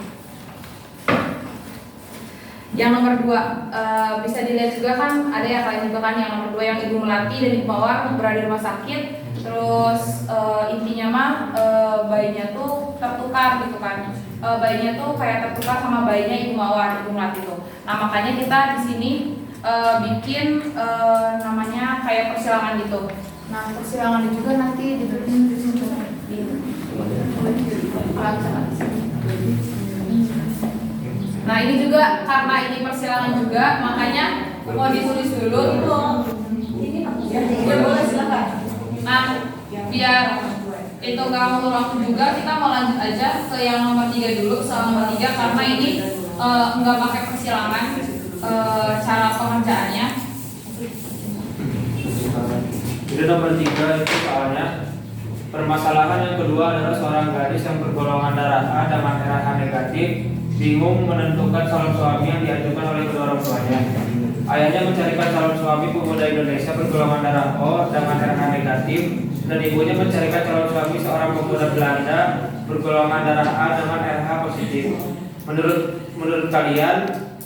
Yang nomor 2 bisa dilihat juga kan ada yang lain juga kan. Yang nomor 2 yang Ibu Melati dan Ibu Mawar berada di rumah sakit. Terus intinya mah bayinya tuh tertukar gitu kan. Bayinya tuh kayak tertukar sama bayinya Ibu Mawar, Ibu Melati tuh. Nah makanya kita di sini bikin namanya kayak persilangan gitu. Nah persilangannya juga nanti ditulis di sini. Nah ini juga karena ini persilangan juga, makanya mau ditulis dulu. Ya boleh silakan. Nah biar itu nggak mau waktu juga, kita mau lanjut aja ke yang nomor 3 dulu, soal nomor 3 karena ini nggak pakai persilangan cara pengerjaannya. Jadi nomor 3 itu soalnya permasalahan yang kedua adalah seorang gadis yang bergolongan darah A dengan RH negatif bingung menentukan calon suami yang diajukan oleh kedua orang tuanya. Ayahnya mencarikan calon suami pemuda Indonesia bergolongan darah O dengan RH negatif dan ibunya mencarikan calon suami seorang pemuda Belanda bergolongan darah A dengan RH positif. Menurut kalian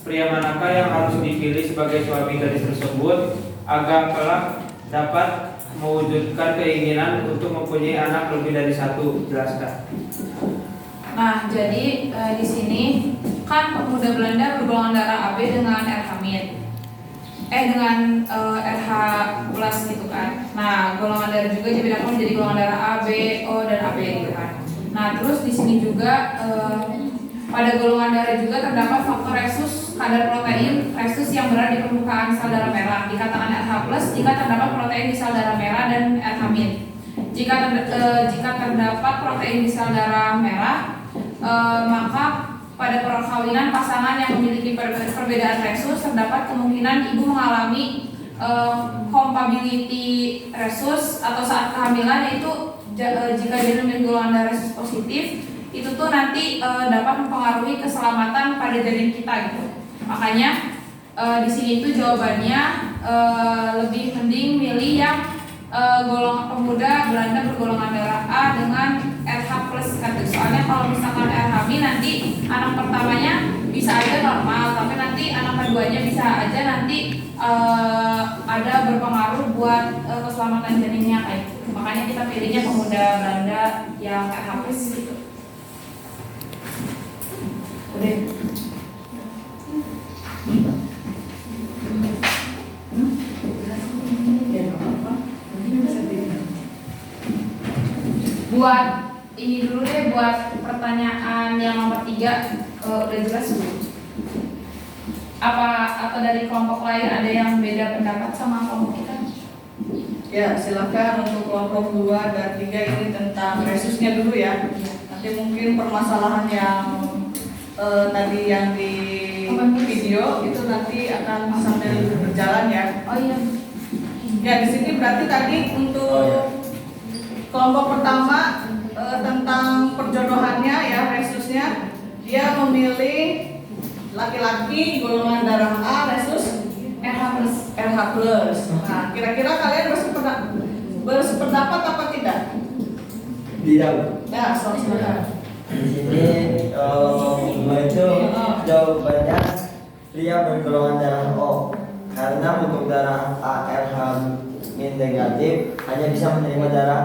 pria manakah yang harus dipilih sebagai suami gadis tersebut agar kelak dapat mewujudkan keinginan untuk mempunyai anak lebih dari satu? Jelaskan. Nah, jadi di sini kan pemuda Belanda bergolongan darah AB dengan RH dengan RH plus gitu kan. Nah, golongan darah juga dibedakan menjadi golongan darah AB, O dan AB gitu kan. Nah, terus di sini juga pada golongan darah juga terdapat faktor resus kadar protein resus yang berada di permukaan sel darah merah. Dikatakan RH plus jika terdapat protein di sel darah merah dan RH min. Jika terdapat protein di sel darah merah, maka pada perkawinan pasangan yang memiliki perbedaan resus terdapat kemungkinan ibu mengalami compatibility resus atau saat kehamilan, yaitu jika dia memiliki golongan darah resus positif itu tuh nanti dapat mempengaruhi keselamatan pada janin kita gitu. Makanya di sini itu jawabannya lebih mending milih yang golongan pemuda Belanda bergolongan darah A dengan RH plus kan. Soalnya kalau misalkan RH min nanti anak pertamanya bisa aja normal, tapi nanti anak keduanya bisa aja nanti ada berpengaruh buat keselamatan janinnya kayak gitu. Makanya kita pilihnya pemuda Belanda yang RH plus gitu. Udah. Buat ini dulu deh, buat pertanyaan yang nomor 3 udah jelas belum? Apa atau dari kelompok lain ada yang beda pendapat sama kelompok kita? Ya, silakan untuk kelompok 2 dan 3 ini tentang resusnya dulu ya. Nanti mungkin permasalahan yang tadi yang di video itu nanti akan sambil berjalan ya. Oh iya. Ya, di sini berarti tadi untuk kelompok pertama tentang perjodohannya ya, resusnya dia memilih laki-laki golongan darah A resus RH plus. RH plus. Nah, kira-kira kalian bersependapat apa tidak? Tidak. Ya, silakan. Di sini itu jawabannya pria bergolongan darah O, karena untuk darah ARH min negatif hanya bisa menerima darah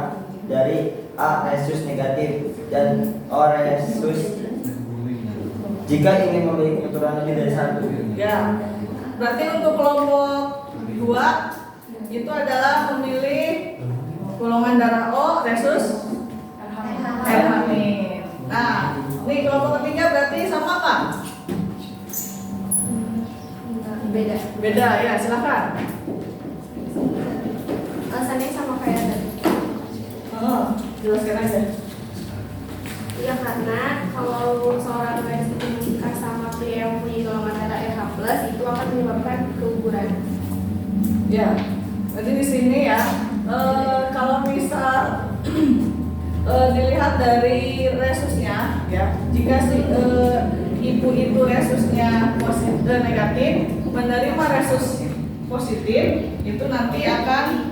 dari A resus negatif dan O resus jika ingin memiliki keturunan lebih dari satu. Ya, berarti untuk kelompok 2 itu adalah memilih golongan darah O resus RH min. Nah, ini kelompok ketiga berarti sama apa? Beda. Beda ya, silakan. Alasannya sama kayak tadi. Oh, jelaskan aja. Ya karena kalau seorang gadis itu menikah sama pria yang punya golongan darah RH plus itu akan menyebabkan keguguran. Ya, jadi di sini ya, kalau misal dilihat dari resusnya ya, jika si ibu itu resusnya negatif, menerima resus positif itu nanti akan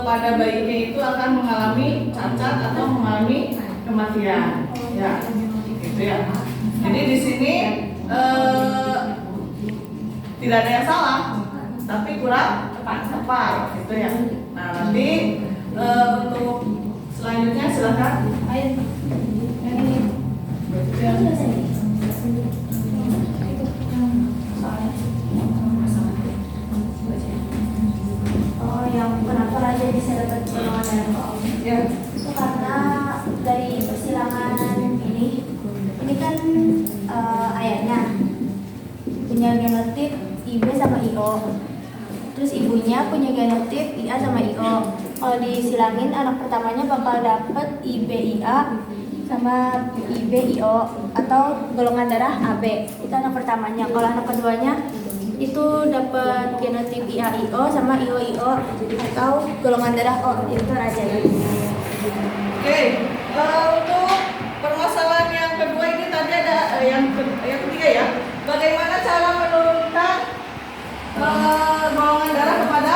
pada bayinya itu akan mengalami cacat atau mengalami kematian ya, gitu ya. Jadi di sini tidak ada yang salah, tapi kurang tepat gitu ya. Nah, nanti untuk selanjutnya silakan. Ayo. Yang ini. Oh, yang kenapa raja bisa dapat golongan darah O? Ya. Itu karena dari persilangan ini kan ayahnya punya genotip IB sama IO. Terus ibunya punya genotip IA sama IO. Kalau disilangin anak pertamanya bakal dapet IBIA sama IBIO atau golongan darah AB. Itu anak pertamanya. Kalau anak keduanya itu dapat genotip IAIO sama IOIO atau golongan darah O. Itu raja. Oke, untuk permasalahan yang kedua ini tadi ada yang ketiga ya. Bagaimana cara menurunkan golongan darah kepada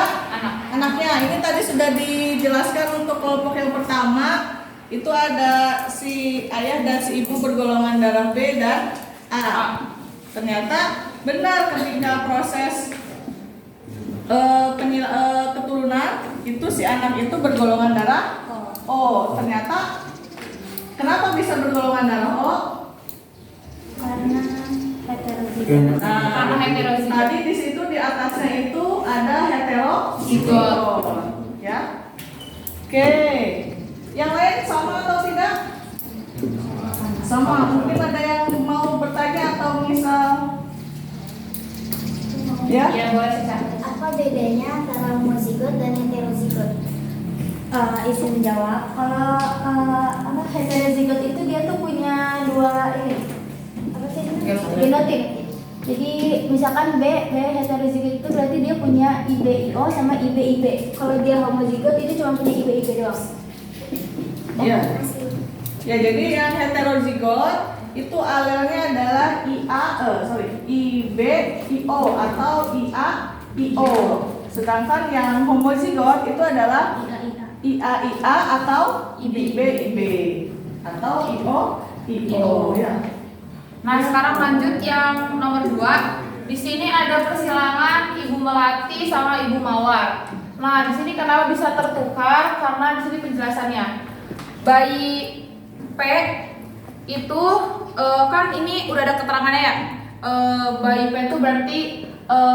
anaknya? Ini tadi sudah dijelaskan untuk kelompok yang pertama itu ada si ayah dan si ibu bergolongan darah B dan A. Ternyata benar ketika proses keturunan itu si anak itu bergolongan darah O. Ternyata kenapa bisa bergolongan darah O? Karena heterozigot. Karena heterozigot. Tadi di situ di atasnya itu ada heterozigot, ya. Oke. Yang lain sama atau tidak? Sama. Mungkin ada yang mau bertanya atau misal? Ya. Ya boleh Caca. Apa bedanya antara homozigot dan heterozigot? Izin menjawab. Kalau heterozigot itu dia tuh punya dua ini. Apa sih itu? Genotip. Jadi misalkan B heterozigot itu berarti dia punya IB-IO sama IB-IB. Kalau dia homozigot itu cuma punya IB-IB doang. Ya. Ya, jadi yang heterozigot itu alelnya adalah IB-IO atau IA-IO. Sedangkan yang homozigot itu adalah IA-IA atau IB-IB atau IO-IO ya. Nah, sekarang lanjut yang nomor 2. Di sini ada persilangan Ibu Melati sama Ibu Mawar. Nah, di sini kenapa bisa tertukar? Karena di sini penjelasannya. Bayi P itu kan ini udah ada keterangannya ya. Bayi P itu berarti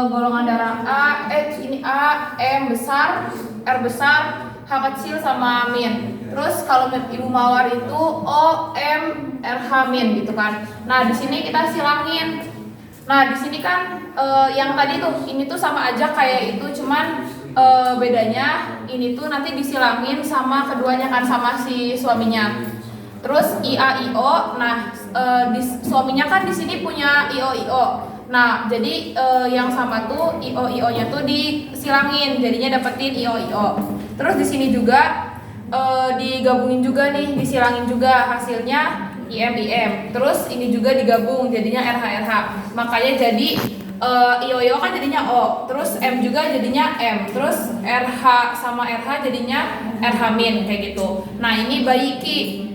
golongan darah A, ini A, M besar, R besar, H kecil sama min. Terus kalau Ibu Mawar itu O, M, RH min gitu kan. Nah, di sini kita silangin. Nah, di sini kan yang tadi tuh ini tuh sama aja kayak itu, cuman bedanya ini tuh nanti disilangin sama keduanya kan, sama si suaminya. Terus IA-IO, nah suaminya kan di sini punya IO-IO. Nah, jadi yang sama tuh IO-IO-nya tuh disilangin, jadinya dapetin IO-IO. Terus di sini juga digabungin juga nih, disilangin juga hasilnya IM-IM. Terus ini juga digabung jadinya RH-RH. Makanya jadi IO-IO kan jadinya O, terus M juga jadinya M, terus RH sama RH jadinya RH min kayak gitu. Nah, ini baiki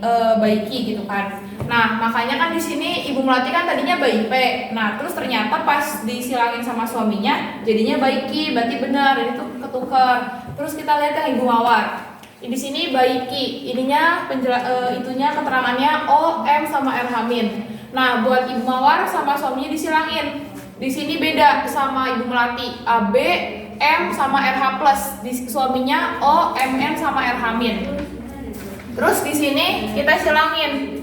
gitu kan. Nah, makanya kan di sini Ibu Melati kan tadinya bayi P. Nah, terus ternyata pas disilangin sama suaminya jadinya baiki, berarti benar ini tuh ketukar. Terus kita lihat yang Ibu Mawar. Di sini baiki, ininya itunya keterangannya O, M sama RH min. Nah, buat Ibu Mawar sama suaminya disilangin. Di sini beda sama Ibu Melati, AB, M sama RH plus. Di suaminya O, MN sama RH min. Terus di sini kita silangin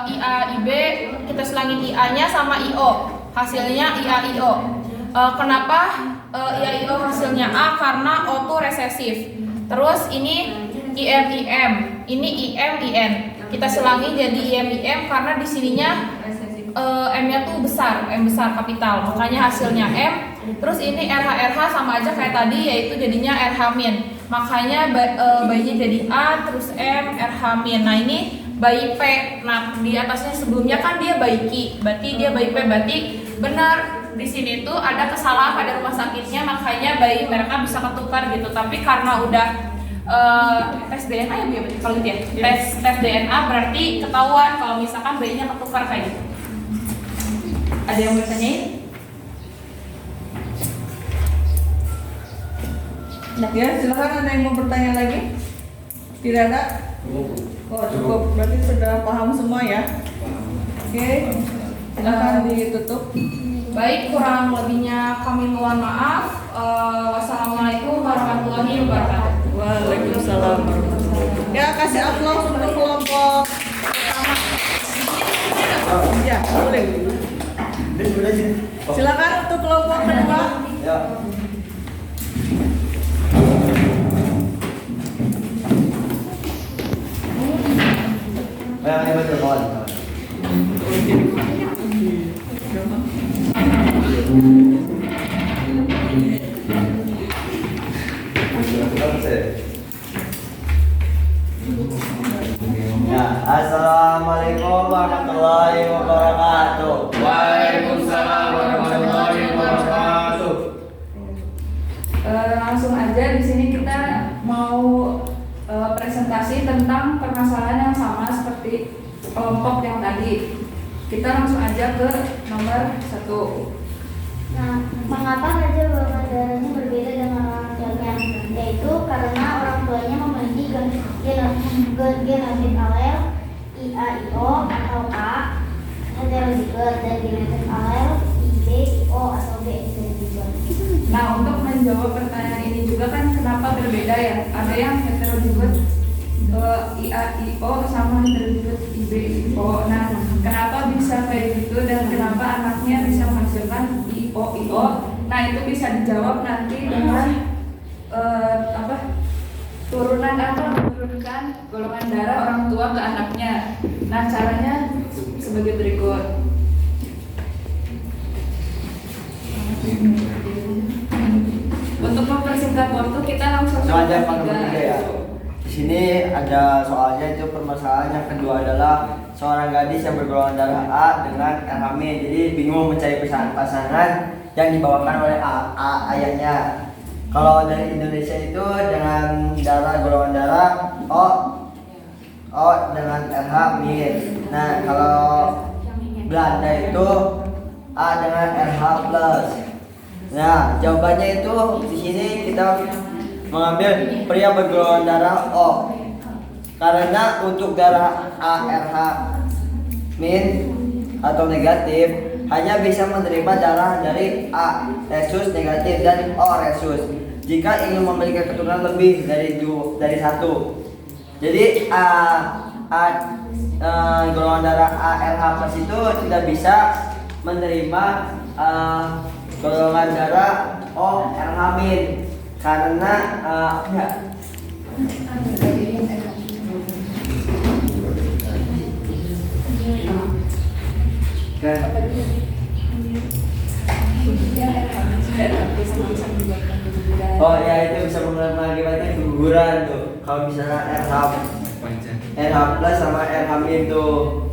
IA, IB, kita silangin IA-nya sama IO. Hasilnya IA-IO. Kenapa IA-IO hasilnya A? Karena O tuh resesif. Terus ini IM-IM, ini IM-IN. Kita silangin jadi IM-IM karena di sininya M-nya tuh besar, M besar kapital, makanya hasilnya M. Terus ini RH-RH sama aja kayak tadi, yaitu jadinya RH min. Makanya bayinya jadi A, terus M, RH min. Nah, ini bayi P. Nah, di atasnya sebelumnya kan dia bayi Q, berarti dia bayi P, berarti benar. Di sini tuh ada kesalahan pada rumah sakitnya, makanya bayi mereka bisa ketukar gitu. Tapi karena udah tes DNA ya Bu ya, kalau gitu ya. Tes DNA berarti ketahuan kalau misalkan bayinya ketukar kayak gitu. Ada yang bertanyain? Ya, silakan, ada yang mau bertanya lagi? Tidak ada? Oh, cukup. Berarti sudah paham semua ya? Oke. Silakan ditutup. Baik, kurang lebihnya kami mohon maaf. Wassalamualaikum warahmatullahi wabarakatuh. Waalaikumsalam warahmatullahi wabarakatuh. Ya, kasih aplaus untuk kelompok pertama. Ya, boleh. Silakan untuk kelompok kedua. Ya. Ini betul kawan. Ya, assalamualaikum warahmatullahi wabarakatuh. Waalaikumsalam warahmatullahi wabarakatuh. Langsung aja di sini kita mau presentasi tentang permasalahan yang sama seperti kelompok yang tadi. kita langsung aja ke nomor 1. Nah, mengapa raja golongan darahnya berbeda dengan orang tuanya? Yaitu karena orang tuanya memiliki genotip alel IAIO atau A heterozigot dan genotip alel IBIO atau B heterozigot. Nah, untuk menjawab pertanyaan ini juga kan kenapa berbeda ya? Ada yang heterozigot IAIO sama heterozigot IBIO. Nah, kenapa bisa kayak gitu dan kenapa anaknya bisa menghasilkan IO? Nah, itu bisa dijawab nanti dengan menurunkan golongan darah orang tua ke anaknya. Nah, caranya sebagai berikut. Untuk mempersingkat waktu kita langsung Soalnya nomor 3 ya. Di sini ada soalnya, itu permasalahan yang kedua adalah seorang gadis yang bergolongan darah A dengan R hamil. Jadi bingung mencari pasangan yang dibawakan oleh ayahnya. Kalau dari Indonesia itu dengan golongan darah O dengan R hamil. Nah, kalau Belanda itu A dengan RH plus. Nah, jawabannya itu di sini kita mengambil pria bergolongan darah O. Karena untuk darah ARH min atau negatif hanya bisa menerima darah dari A resus negatif dan O resus jika ingin memiliki keturunan lebih dari 1. Jadi golongan darah ARH plus itu tidak bisa menerima golongan darah O RH min karena oh ya, itu bisa mengakibatkan keguguran tuh kalau misalnya RH plus sama RH min tuh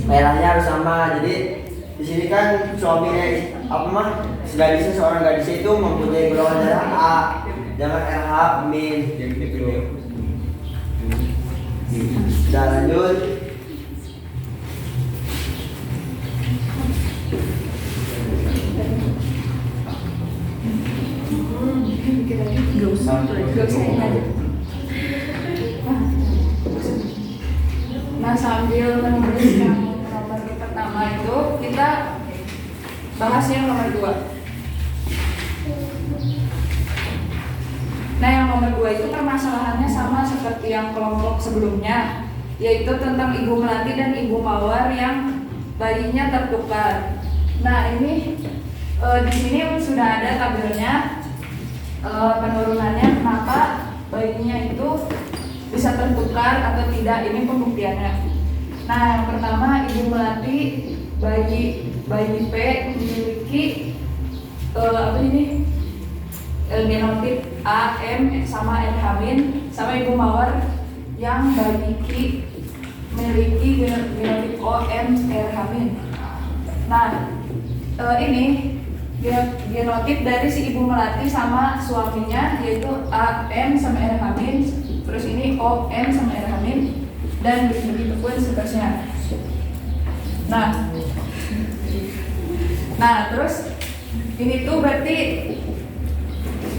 merahnya harus sama. Jadi di sini kan suaminya gadisnya, seorang gadisnya itu mempunyai golongan darah A dengan RH min gitu. Dan lanjut. Nah, sambil menulis yang nomor pertama itu, kita bahas yang nomor 2. Nah, yang nomor 2 itu permasalahannya sama seperti yang kelompok sebelumnya, yaitu tentang ibu melati dan ibu mawar yang bayinya tertukar. Nah, ini di sini sudah ada tabelnya penurunannya kenapa bayinya itu bisa tertukar atau tidak, ini pembuktiannya. Nah, yang pertama, ibu melati bayi P memiliki genotip A, M sama R hamil, sama ibu mawar yang bayi Q memiliki genotip O, M, R hamil. Nah, ini genotip dari si ibu melati sama suaminya, yaitu A, M sama R hamil, terus ini O, M sama R hamil, dan begitu pun seterusnya. Nah, terus ini tuh berarti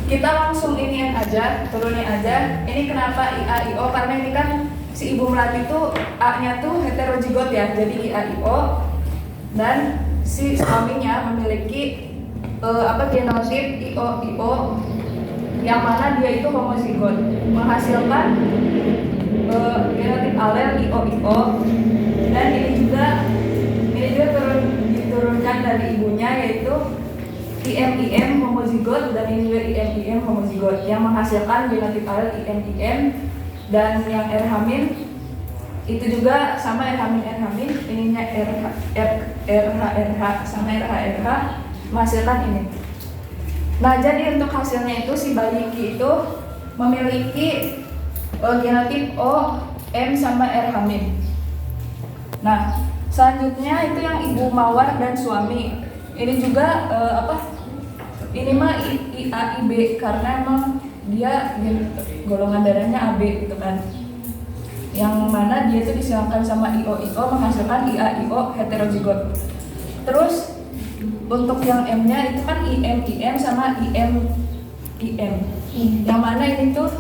kita langsung iniin aja, turunin aja. Ini kenapa IAIO? Karena ini kan si ibu melati tuh A-nya tuh heterozigot ya, jadi IAIO, dan si suaminya memiliki genotip IO yang mana dia itu homozigot, menghasilkan genotip alel IO, dan ini juga diturunkan dari ibunya, yaitu IM homozigot, dan ini juga IM homozigot yang menghasilkan genotip alel IM, dan yang R hamil itu juga sama R hamil, ininya RH sama RH menghasilkan ini. Nah, jadi untuk hasilnya itu si bayi Q itu memiliki genotip O, M sama R hamil. Nah, selanjutnya itu yang ibu mawar dan suami. Ini juga ini mah IAIB karena emang dia golongan darahnya AB gitu kan. yang mana dia itu disilakan sama IO menghasilkan IA-IO heterozigot. Terus untuk yang M-nya itu kan IM sama IM. Yang mana ini tuh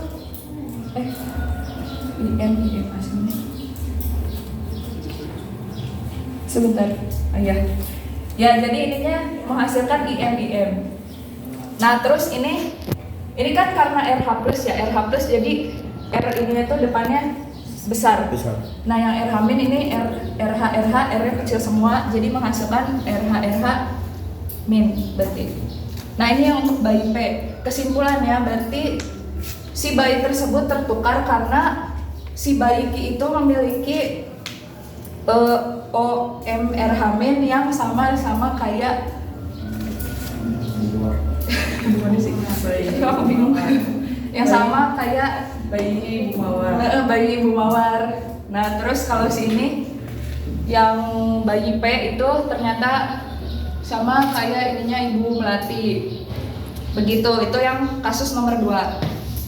IM hasilnya. Sebentar. Ya, jadi ininya menghasilkan IM. Nah, terus ini kan karena RH plus ya, RH plus jadi R ini tuh depannya besar. Nah, yang RH min ini RH R-nya kecil semua, jadi menghasilkan RH min berarti. Nah, ini yang untuk bayi P. Kesimpulannya berarti si bayi tersebut tertukar karena si bayi Q itu memiliki OMRH min yang sama kayak gimana sih? Aku bingung. Yang sama kayak bayi Ibu Mawar. Nah, terus kalau si ini yang bayi P itu ternyata sama kayak ininya Ibu Melati. Begitu, itu yang kasus nomor 2.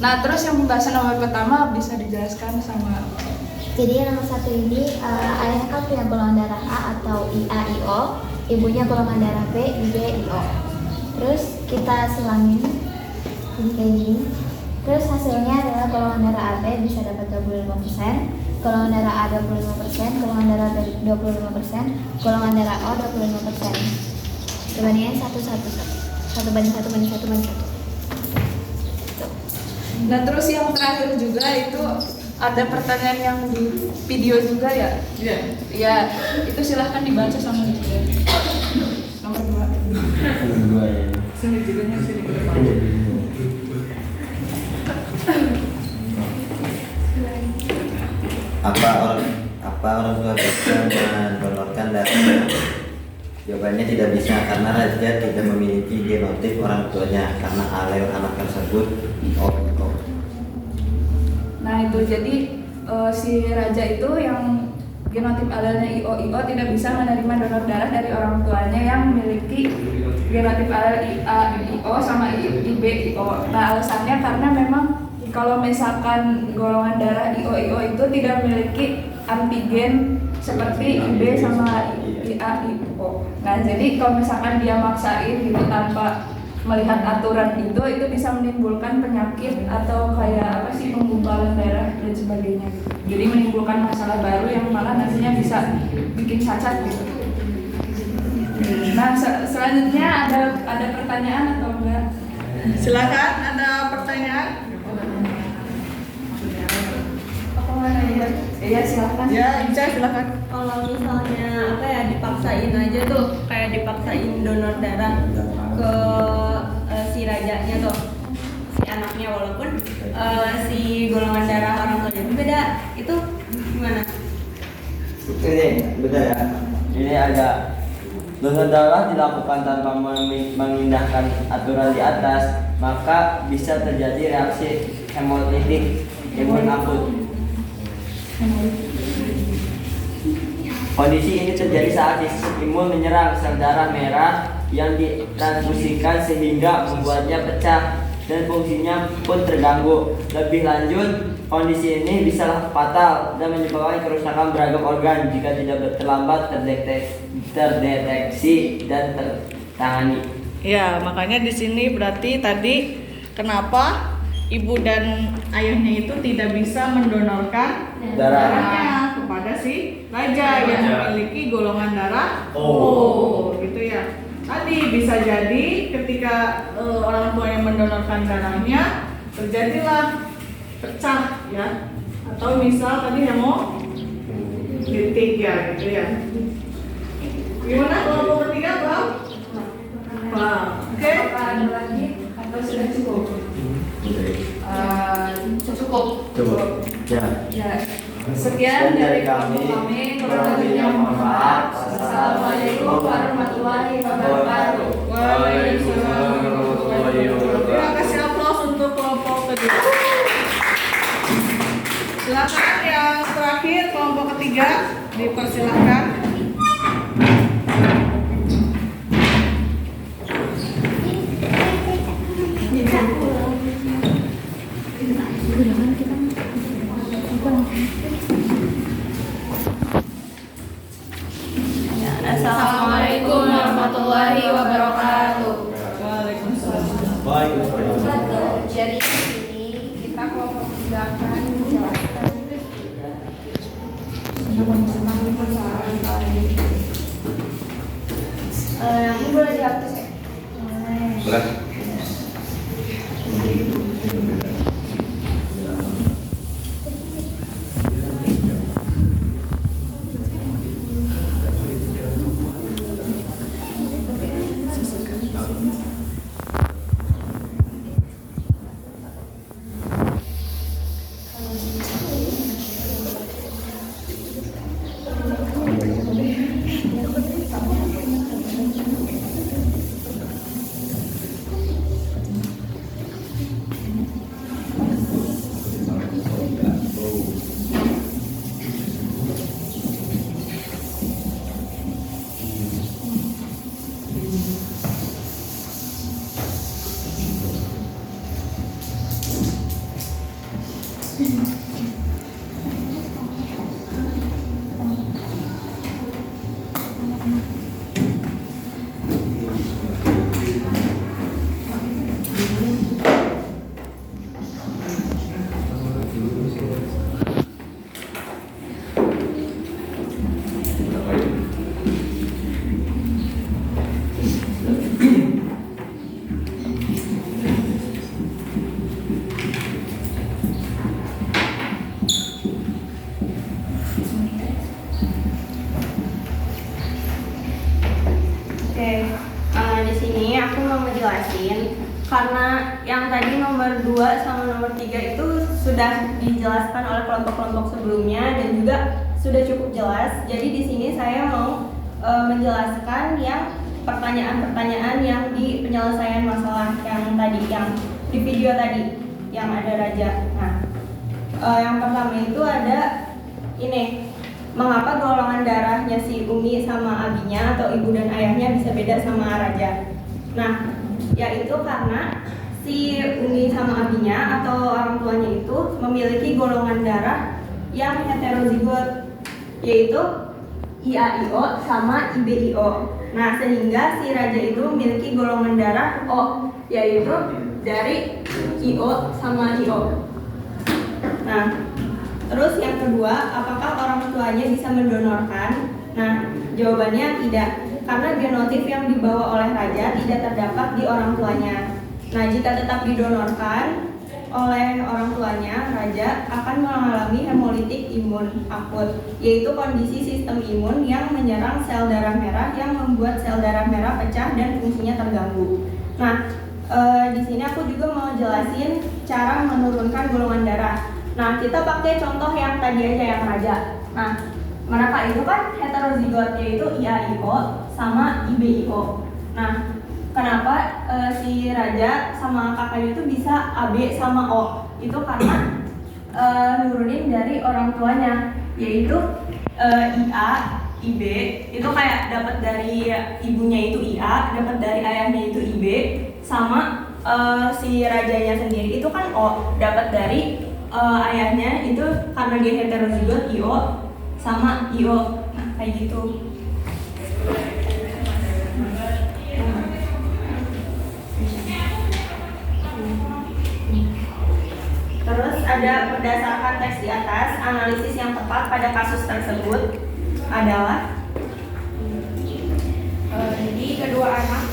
Nah, terus yang pembahasan nomor pertama bisa dijelaskan sama. Jadi yang nomor 1 ini ayahnya kan punya golongan darah A atau IA-IO, ibunya golongan darah B, IB-IO. Terus kita selangin jadi kayak gini. Terus hasilnya adalah golongan darah AB bisa dapat 25%, golongan darah A 25%, golongan darah B 25%, golongan darah O 25%. Perbandingannya 1 banding 1. Nah, terus yang terakhir juga itu ada pertanyaan yang di video juga ya? Iya. Ya, itu silahkan dibaca sama juga. Nomor 2. Ya. Sini juga sini ke depan. Apa orang tua bisa mendonorkan darahnya? Jawabannya tidak bisa karena raja tidak memiliki genotip orang tuanya karena alel anak tersebut IO. Nah, itu jadi si raja itu yang genotip alelnya IO tidak bisa menerima donor darah dari orang tuanya yang memiliki genotip alel IA-IO sama IB-IO. Nah, alasannya karena memang kalau misalkan golongan darah IO itu tidak memiliki antigen seperti IB sama IA-IO. Nah, jadi kalau misalkan dia maksain gitu tanpa melihat aturan itu bisa menimbulkan penyakit atau kayak penggumpalan darah dan sebagainya gitu. Jadi menimbulkan masalah baru yang malah nantinya bisa bikin cacat gitu. Nah, selanjutnya ada pertanyaan atau enggak? Silakan, ada pertanyaan? Iya, silakan. Ya, Ica silakan. Kalau misalnya dipaksain aja tuh, kayak dipaksain donor darah ke si rajanya tuh, si anaknya, walaupun si golongan darah orang tuanya beda, itu gimana? Ini benar ya. Ini ada donor darah dilakukan tanpa mengindahkan aturan di atas, maka bisa terjadi reaksi hemolitik imun akut. Kondisi ini terjadi saat sistem imun menyerang sel darah merah yang ditransfusikan sehingga membuatnya pecah dan fungsinya pun terganggu. Lebih lanjut, kondisi ini bisa fatal dan menyebabkan kerusakan beragam organ jika tidak terlambat terdeteksi dan tertangani. Ya, makanya di sini berarti tadi kenapa ibu dan ayahnya itu tidak bisa mendonorkan darahnya kepada si raja yang memiliki golongan darah O, gitu ya. Tadi bisa jadi ketika orang tua yang mendonorkan darahnya terjadilah pecah ya, atau misal tadi hemolitik ya, gitu ya. Gimana kelompok ketiga, Bang? Oke. Ada lagi atau sudah cukup? Cukup. Ya. Sekian dari kami. Kurang lebihnya mohon maaf. Assalamualaikum warahmatullahi wabarakatuh. Waalaikumsalam warahmatullahi wabarakatuh. Terima kasih aplaus untuk kelompok ketiga. Silakan yang terakhir kelompok ketiga dipersilakan. Kita Assalamualaikum warahmatullahi wabarakatuh. Baik. Jadi di sini kita kelompok 3 akan menjelaskan Ini boleh dihapus ya? Boleh. Di sini aku mau ngejelasin karena yang tadi nomor 2 sama nomor 3 itu sudah dijelaskan oleh kelompok-kelompok sebelumnya dan juga sudah cukup jelas. Jadi di sini saya mau menjelaskan yang pertanyaan-pertanyaan yang di penyelesaian masalah yang tadi, yang di video tadi yang ada raja. Nah, yang pertama itu ada ini. Mengapa golongan darahnya si Umi sama abinya atau ibu dan ayahnya bisa beda sama raja? Nah, yaitu karena si Umi sama abinya atau orang tuanya itu memiliki golongan darah yang heterozigot, yaitu IAIO sama IBIO. Nah, sehingga si raja itu memiliki golongan darah O, yaitu dari IO sama IO. Nah, terus yang kedua, apakah orang tuanya bisa mendonorkan? Nah, jawabannya tidak, karena genotip yang dibawa oleh raja tidak terdapat di orang tuanya. Nah, jika tetap didonorkan oleh orang tuanya, raja akan mengalami hemolitik imun akut, yaitu kondisi sistem imun yang menyerang sel darah merah yang membuat sel darah merah pecah dan fungsinya terganggu. Nah, di sini aku juga mau jelasin cara menurunkan golongan darah. Nah, kita pakai contoh yang tadi aja yang raja. Nah, mereka itu kan heterozigot, yaitu IAIO sama IBIO. Nah, kenapa si raja sama kakaknya itu bisa AB sama O? Itu karena nurunin dari orang tuanya, yaitu IA, IB. Itu kayak dapat dari ibunya itu IA, dapat dari ayahnya itu IB, sama si rajanya sendiri itu kan O, dapat dari ayahnya itu karena dia heterozigot IO sama IO. Nah, kayak gitu. Terus ada berdasarkan teks di atas, analisis yang tepat pada kasus tersebut adalah jadi kedua anak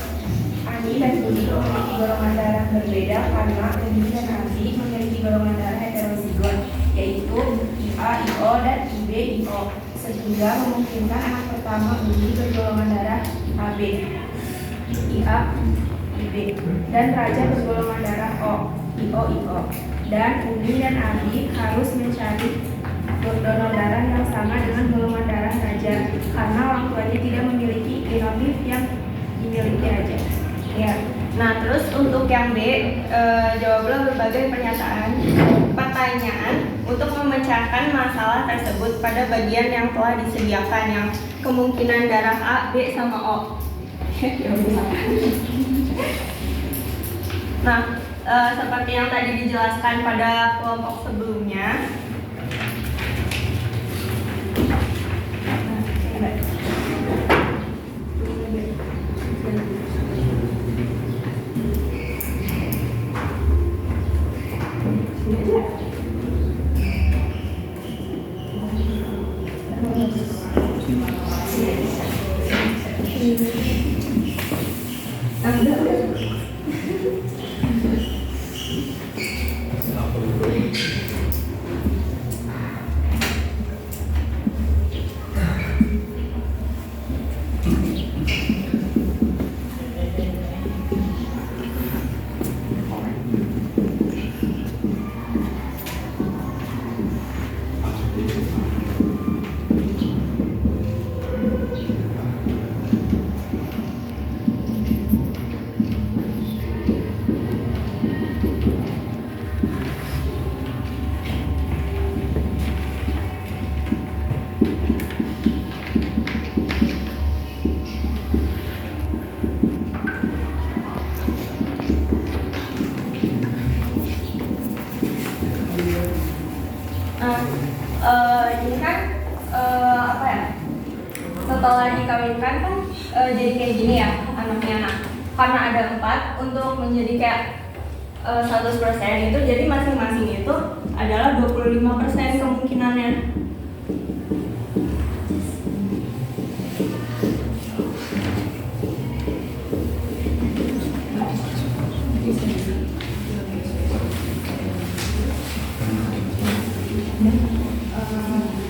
Ani dan Budi memiliki golongan darah berbeda karena Umi dan Abi memiliki golongan darah heterozigot, yaitu IAIO dan IBIO, sehingga memungkinkan anak pertama Umi bergolongan darah AB, IA, IB, dan raja bergolongan darah O, IO. Dan Umi dan Abi harus mencari donor darah yang sama dengan golongan darah raja karena orang tuanya tidak memiliki genotip yang dimiliki raja. ya. Nah, terus untuk yang B, jawablah berbagai pertanyaan untuk memecahkan masalah tersebut pada bagian yang telah disediakan, yang kemungkinan darah A, B, sama O. Nah, seperti yang tadi dijelaskan pada kelompok sebelumnya, Ini kan apa ya? Setelah dikawinkan kan jadi kayak gini ya anaknya. Nah, karena ada 4 untuk menjadi kayak 100% itu, jadi masing-masing itu adalah 25% kemungkinannya.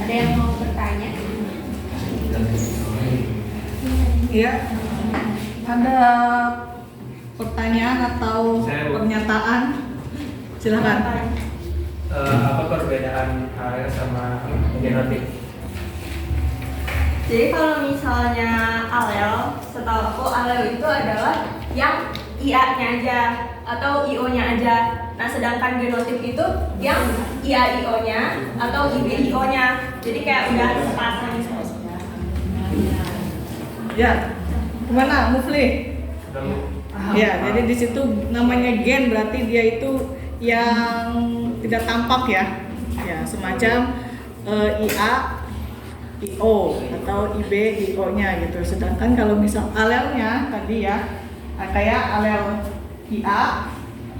Ada yang mau bertanya? Iya. Ada pertanyaan atau pernyataan? Silakan. Apa perbedaan alel sama genotik? Jadi kalau misalnya alel, setahu aku alel itu adalah yang IA-nya aja atau IO-nya aja. Nah, sedangkan genotip itu yang IA-IO-nya atau IB-IO-nya. Jadi kayak udah sepasang gitu. Ya, gimana Mufli? Ya, jadi di situ namanya gen berarti dia itu yang tidak tampak ya. Ya, semacam IA, IO atau IB, IO-nya gitu. Sedangkan kalau misal alelnya tadi ya, kayak alel IA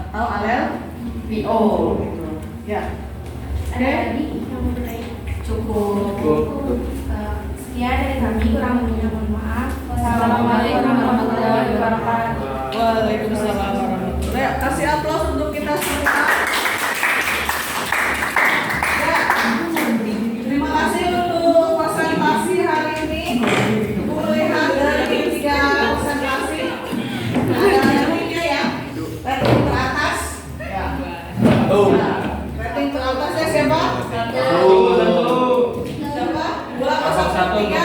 atau alel IO gitu. Ya. Ada lagi yang mau bertanya? Cukup. Sekian dari kami, kurang lebihnya mohon maaf. Wassalamualaikum warahmatullahi wabarakatuh. Waalaikumsalam warahmatullahi wabarakatuh. Kasih aplaus untuk kita semua. Ya. Terima kasih untuk presentasi hari ini. Melihat dari 3 presentasi. Ada ratingnya ya. Rating teratas. Ya. Nah, rating teratasnya siapa? Siapa? 203.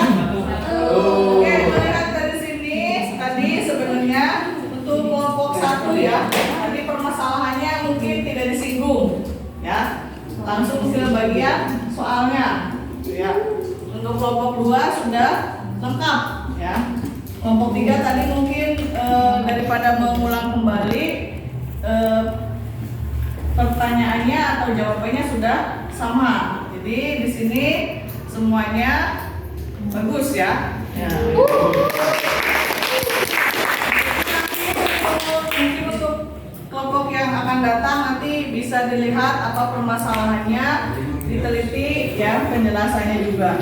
Oke, melihat dari sini tadi sebenarnya untuk kelompok 1 ya, tadi permasalahannya mungkin tidak disinggung ya. Langsung ke bagian soalnya ya. Untuk kelompok 2 sudah lengkap ya. Kelompok 3 tadi mungkin daripada mengulang kembali pertanyaannya atau jawabannya sudah sama. Jadi di sini semuanya bagus ya. Ya. Mungkin untuk kelompok yang akan datang nanti bisa dilihat apa permasalahannya, diteliti ya penjelasannya juga.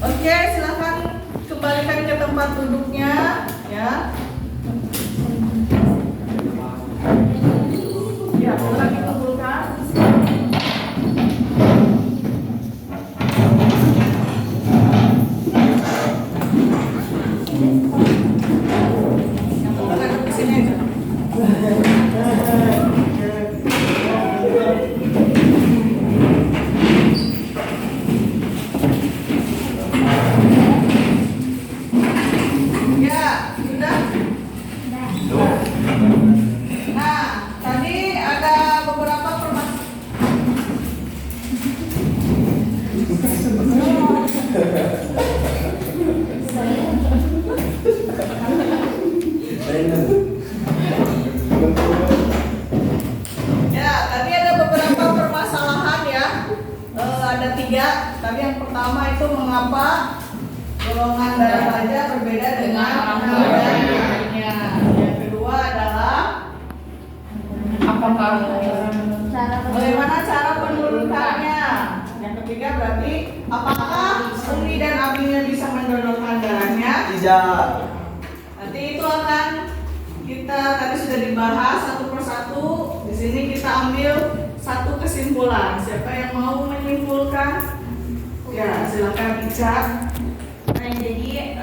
Oke, silakan kembalikan ke tempat duduknya ya. Ya, boleh dikumpulkan. Tadi yang pertama itu mengapa golongan darah raja berbeda dengan golongan darahnya. Yang kedua adalah Apakah bagaimana cara penurunannya. Yang ketiga berarti apakah Umi dan Abinya bisa mendonorkan darahnya? Tidak. kita tadi sudah dibahas satu persatu. Di sini kita ambil satu kesimpulan. Siapa yang mau menyimpulkan? Ya, silakan Ica. Nah, jadi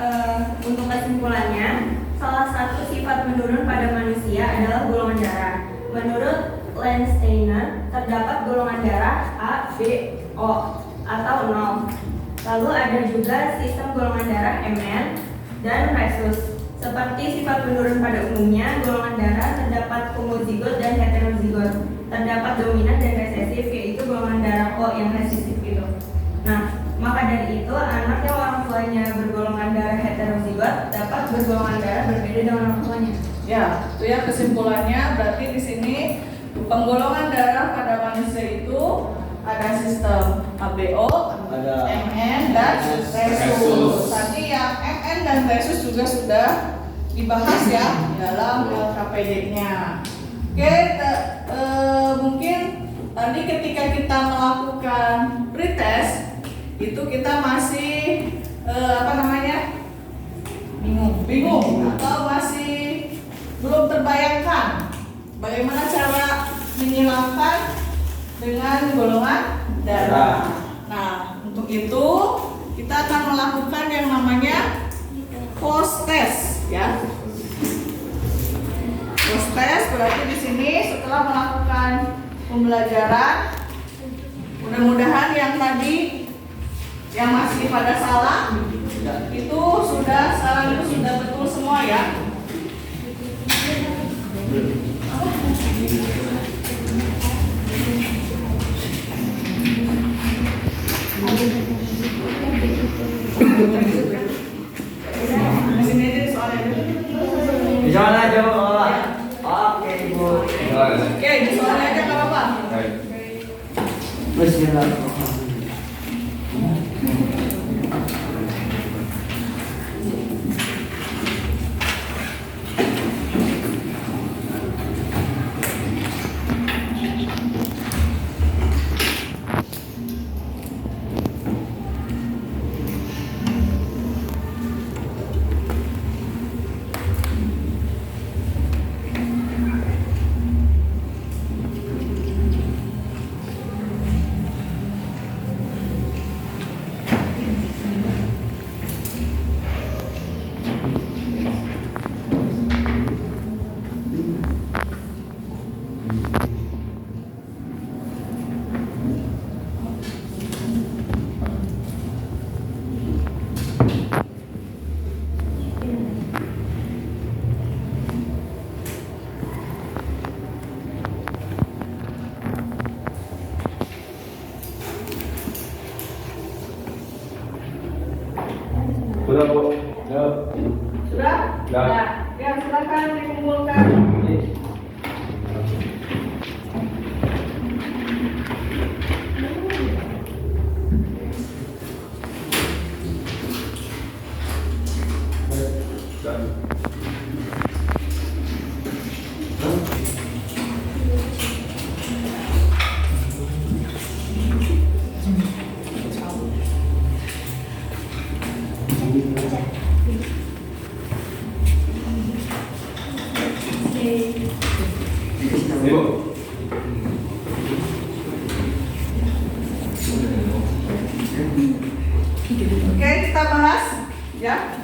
untuk kesimpulannya, salah satu sifat menurun pada manusia adalah golongan darah. Menurut Landsteiner, terdapat golongan darah A, B, O atau 0. Lalu ada juga sistem golongan darah MN dan rhesus. Seperti sifat menurun pada umumnya, golongan darah terdapat homozigot dan heterozigot. Terdapat dominan dan resesif, yaitu golongan darah O yang resesif itu. Nah, maka dari itu anak yang orang tuanya bergolongan darah heterozigot dapat bergolongan darah berbeda dengan orang tuanya. Ya, itu ya kesimpulannya. Berarti di sini penggolongan darah pada manusia itu ada sistem ABO, Ada MN dan rhesus. Tadi yang MN dan rhesus juga sudah dibahas ya dalam LKPD-nya. Oke, mungkin tadi ketika kita melakukan pretest itu kita masih bingung atau masih belum terbayangkan bagaimana cara menyilangkan dengan golongan darah. Nah, untuk itu kita akan melakukan yang namanya post test ya. Post test berarti di sini setelah melakukan pembelajaran, mudah-mudahan yang tadi yang masih pada salah itu sekarang itu sudah betul semua ya. di sana aja Bu. Oke Ibu. Oke, di soalnya aja nggak apa-apa. Bismillahirrahmanirrahim. Sudah Bu. Ya. Sudah? Ya. Ya, silakan dikumpulkan. Ibu. Oke, kita bahas ya.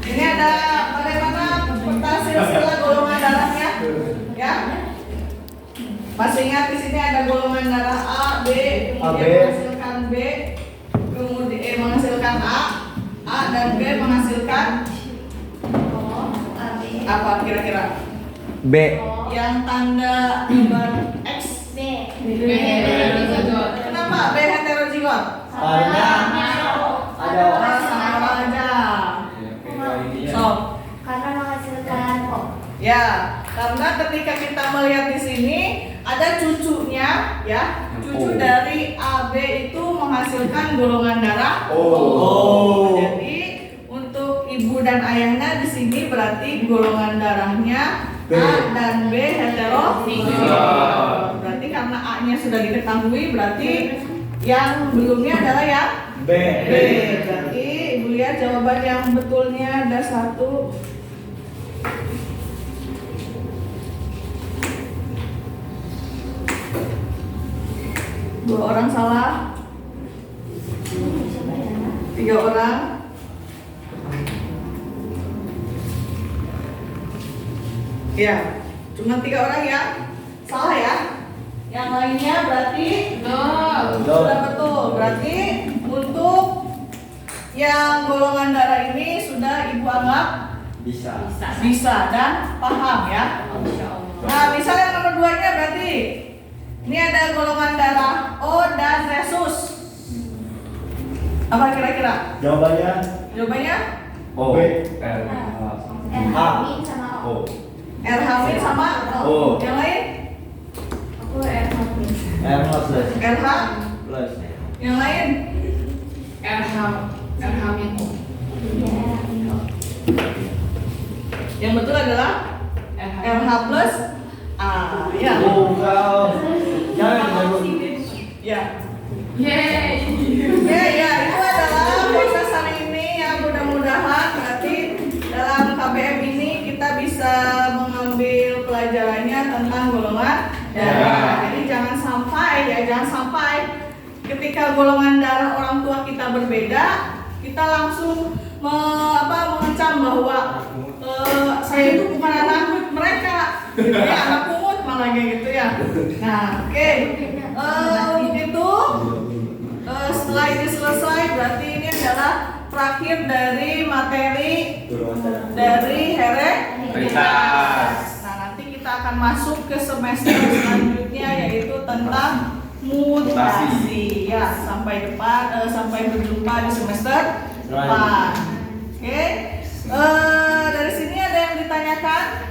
Ini ada bagaimana peta silsilah golongan darahnya, ya. Masih ingat di sini ada golongan darah A, B, kemudian menghasilkan B, kemudian menghasilkan A dan B menghasilkan apa kira-kira? B. Yang tanda gambar X. B. Kenapa B heterozigot? Soalnya ada orang Sama aja. So, Karena menghasilkan O. ya, karena ketika kita melihat di sini ada cucunya, ya, cucu dari AB itu menghasilkan golongan darah O. Jadi untuk ibu dan ayahnya di sini berarti golongan darahnya A dan B heterozigot. Berarti karena A-nya sudah diketahui, berarti yang belumnya adalah yang B. Berarti ibu lihat jawaban yang betulnya ada 1, 2 orang salah. 3 orang. Ya, cuma 3 orang ya. Salah ya. Yang lainnya berarti sudah betul. Berarti untuk yang golongan darah ini sudah Ibu anggap bisa dan paham ya. Nah, misalnya yang nomor 2-nya berarti ini ada golongan darah O dan resus. Apa kira-kira? Jawabannya? O. R hamil sama O. Yang lain? Aku RH. RH. Yang lain? RH itu. Yang betul adalah RH plus A. Ya. Ya. Ya, itu adalah proses hari ini yang mudah-mudahan berarti dalam KBM ini kita bisa mengambil pelajarannya tentang golongan darah. Jadi jangan sampai ketika golongan darah orang tua kita berbeda, kita langsung mengecam bahwa saya itu bukan anak mereka, gitu ya, anak pungut malah kayak gitu ya. Nah, oke. Untuk itu setelah ini selesai, berarti ini adalah terakhir dari materi dari hereditaritas. Nah, nanti kita akan masuk ke semester selanjutnya yaitu tentang mutasi. Ya, sampai berjumpa di semester depan. Oke. Dari sini ada yang ditanyakan?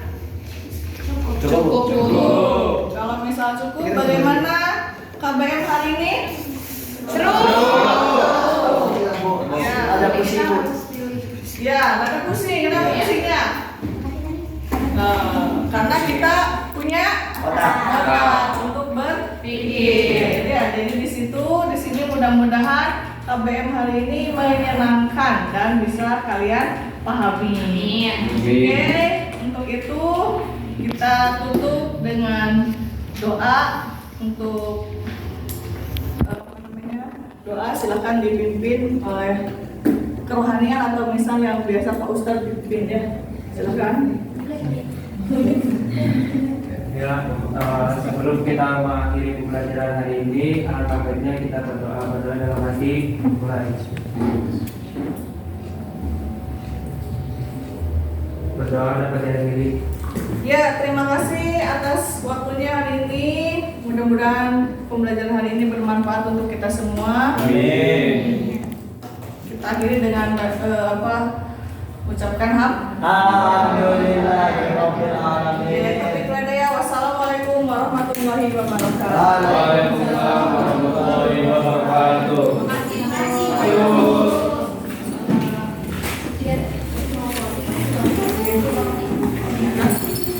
Cukup. Kalau misal cukup, bagaimana KBM hari ini? Seru. Ya. Ada pusing. Ya, ada pusing. Kenapa pusingnya? Karena kita punya otak untuk berpikir. Ya, jadi di sini mudah-mudahan KBM hari ini menyenangkan dan bisa kalian pahami. Oke, untuk itu kita tutup dengan doa untuk doa. Silakan dipimpin oleh kerohanian atau misal yang biasa Pak Ustadz pimpin ya. Silakan. Ya, sebelum kita mengakhiri pembelajaran hari ini, alangkah baiknya kita berdoa dalam hati. Mulai. Berdoa dan baca diri. Ya, terima kasih atas waktunya hari ini. Mudah-mudahan pembelajaran hari ini bermanfaat untuk kita semua. Amin. Kita akhiri dengan ucapkan Alhamdulillahirabbil alamin. Wassalamualaikum warahmatullahi wabarakatuh.